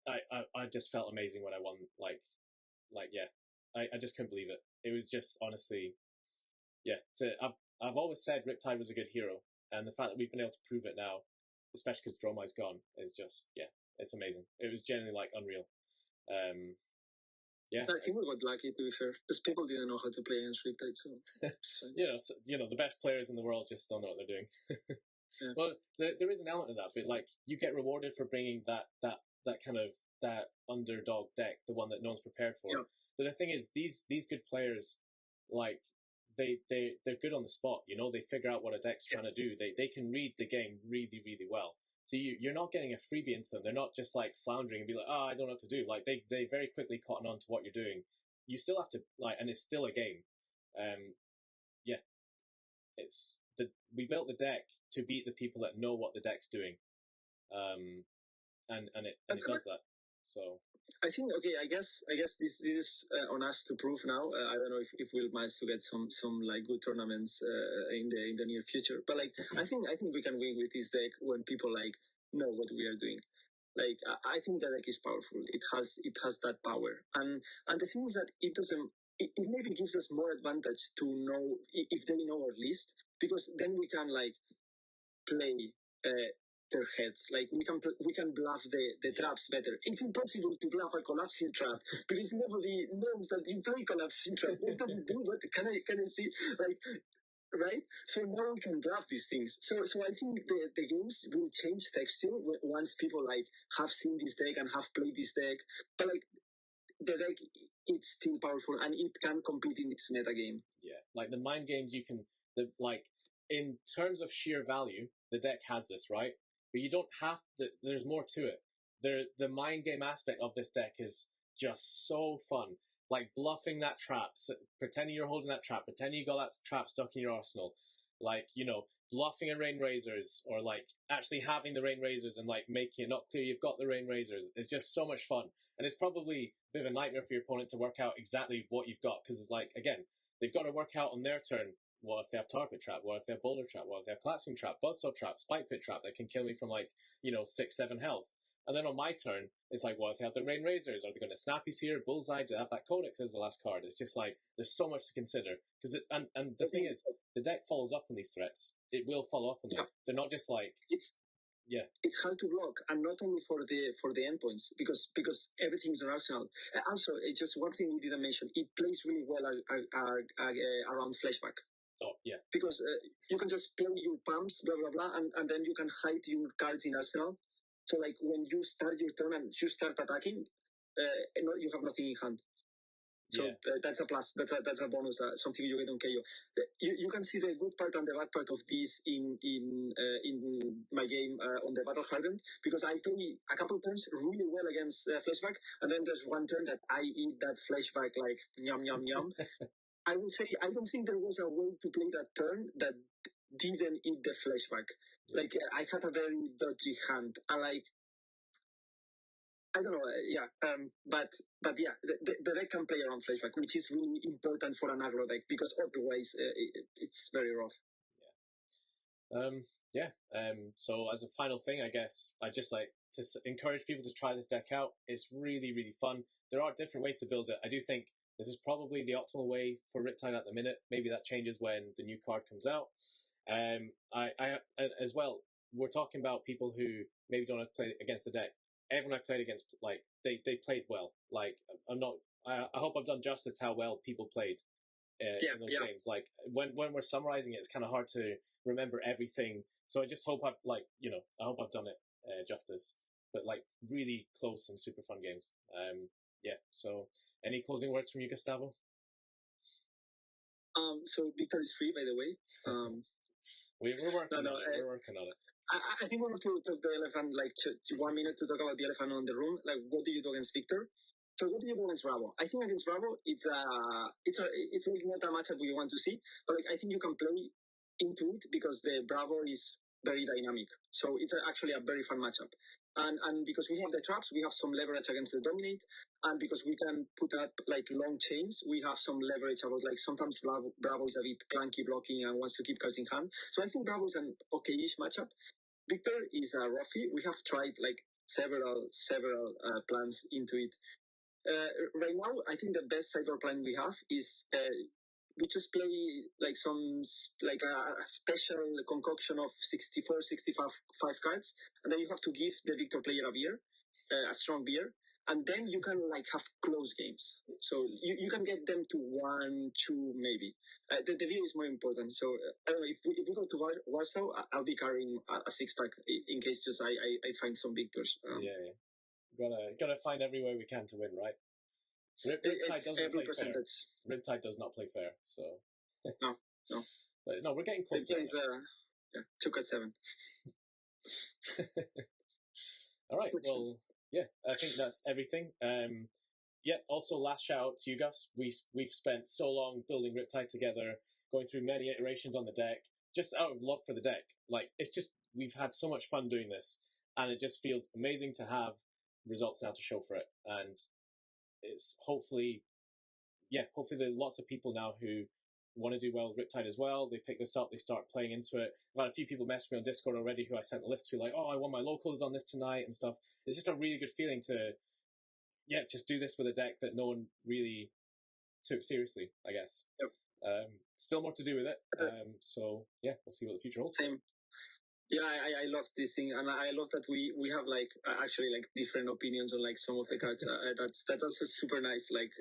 A: I just felt amazing when I won. Like yeah, I just couldn't believe it. It was just honestly, yeah. I've always said Riptide was a good hero, and the fact that we've been able to prove it now, especially because Dromai's gone, is just it's amazing. It was genuinely like unreal. Yeah,
B: I think we got lucky to be fair, because people didn't know how to play against Riptide. So
A: you know the best players in the world just don't know what they're doing.
B: Yeah.
A: Well, there is an element of that, but like you get rewarded for bringing that kind of that underdog deck, the one that no one's prepared for.
B: Yeah.
A: But the thing is, these good players, like they're good on the spot. You know, they figure out what a deck's trying to do. They can read the game really really well. So you're not getting a freebie into them. They're not just like floundering and be like, oh, I don't know what to do. Like they very quickly cotton on to what you're doing. You still have to like, and it's still a game. Yeah, we built the deck to beat the people that know what the deck's doing, and it does that. So
B: I think I guess this is on us to prove now. I don't know if we'll manage to get some like good tournaments in the near future, but like I think we can win with this deck when people like know what we are doing. Like I think the deck is powerful. It has that power, and the thing is that it doesn't. It maybe gives us more advantage to know if they know our list, because then we can like play their heads. Like we can bluff the traps better. It's impossible to bluff a collapsing trap because nobody knows that you play collapsing trap. What do you do? What can I see? Like, right? So now we can bluff these things. So I think the games will change texture once people like have seen this deck and have played this deck. But like the deck, it's still powerful and it can compete in this meta game.
A: Yeah, like the mind games you can like in terms of sheer value, the deck has this, right? But you don't have to. There's more to it. The mind game aspect of this deck is just so fun. Like bluffing that trap, pretending you're holding that trap, pretending you got that trap stuck in your arsenal. Like, you know, bluffing a Rain Razors or like actually having the Rain Razors and like making it not clear you've got the Rain Razors is just so much fun. And it's probably a bit of a nightmare for your opponent to work out exactly what you've got because it's like, again, they've got to work out on their turn. What if they have Target Trap? What if they have Boulder Trap? What if they have Collapsing Trap, Buzzsaw Trap, Spike Pit Trap that can kill me from like, 6-7 health? And then on my turn, it's like, what if they have the Rain Razors? Are they going to Snappies here? Bullseye? Do they have that Codex as the last card? It's just like, there's so much to consider. And the thing is, the deck follows up on these threats. It will follow up on them. They're not just like...
B: It's hard to block, and not only for the endpoints, because everything's an arsenal. Also, just one thing we didn't mention, it plays really well around flashback.
A: Oh, yeah.
B: Because you can just play your pumps, blah, blah, blah, and then you can hide your cards in arsenal. So, like, when you start your turn and you start attacking, you have nothing in hand. So that's a plus. That's a bonus. Something you get on KO. You can see the good part and the bad part of this in my game on the Battle Hardened, because I play a couple turns really well against flashback, and then there's one turn that I eat that flashback like yum yum yum. I would say I don't think there was a way to play that turn that didn't eat the flashback. Like I had a very dodgy hand, and like. I don't know, but yeah, the deck can play around flashback, which is really important for an aggro deck, because otherwise it's very rough.
A: So as a final thing, I guess I just like to encourage people to try this deck out. It's really, really fun. There are different ways to build it. I do think this is probably the optimal way for Riptide at the minute. Maybe that changes when the new card comes out. I as well, we're talking about people who maybe don't have to play against the deck. Everyone I played against, like, they played well. Like, I hope I've done justice to how well people played in those games. Like, when we're summarizing it, it's kind of hard to remember everything. So I just hope I hope I've done it justice. But, like, really close and super fun games. So any closing words from you, Gustavo?
B: So Victor is free, by the way.
A: We're working on it. We're working on it.
B: I think we have to talk the elephant, like, 1 minute to talk about the elephant on the room. Like, what do you do against Victor? So what do you do against Bravo? I think against Bravo, it's like not a matchup we want to see, but like, I think you can play into it because the Bravo is very dynamic. So it's actually a very fun matchup. And because we have the traps, we have some leverage against the dominate. And because we can put up like long chains, we have some leverage about like sometimes Bravo is a bit clunky blocking and wants to keep cards in hand. So I think Bravo is an okay-ish matchup. Victor is a roughie. We have tried like several plans into it. Right now, I think the best sideboard plan we have is we just play like a special concoction of 64, 65 cards, and then you have to give the Victor player a beer, a strong beer, and then you can like have close games. So you can get them to 1, 2, maybe. The beer is more important. So I don't know, if we go to Warsaw, I'll be carrying a 6-pack in case just I find some Victors.
A: Gotta find every way we can to win, right? Riptide doesn't play fair. Riptide does not play fair, so
B: no.
A: But no, we're getting close.
B: It's 2-7.
A: All right. Well, yeah, I think that's everything. Also last shout out to you, Gus. We've spent so long building Riptide together, going through many iterations on the deck, just out of love for the deck. Like, it's just, we've had so much fun doing this, and it just feels amazing to have results now to show for it. And it's hopefully there are lots of people now who want to do well with Riptide as well. They pick this up, they start playing into it. I've had a few people message me on Discord already who I sent a list to, like, oh, I won my locals on this tonight and stuff. It's just a really good feeling to, just do this with a deck that no one really took seriously, I guess.
B: Yep.
A: Still more to do with it. We'll see what the future holds.
B: Same. Yeah, I love this thing, and I love that we have like actually like different opinions on like some of the cards. That's also super nice. Like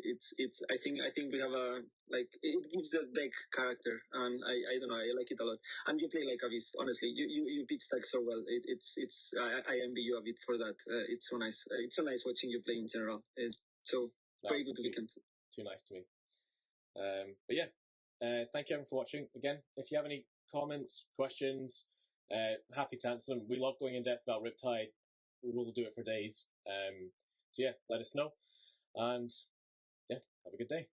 B: it's I think we have a like it gives the deck character, and I don't know, I like it a lot. And you play like a beast. Honestly, you beat stack so well. I envy you a bit for that. It's so nice. It's so nice watching you play in general. Very good weekend.
A: Too nice to me. Thank you everyone for watching. Again, if you have any comments, questions, happy to answer them. We love going in depth about Riptide. We'll do it for days. Let us know. And have a good day.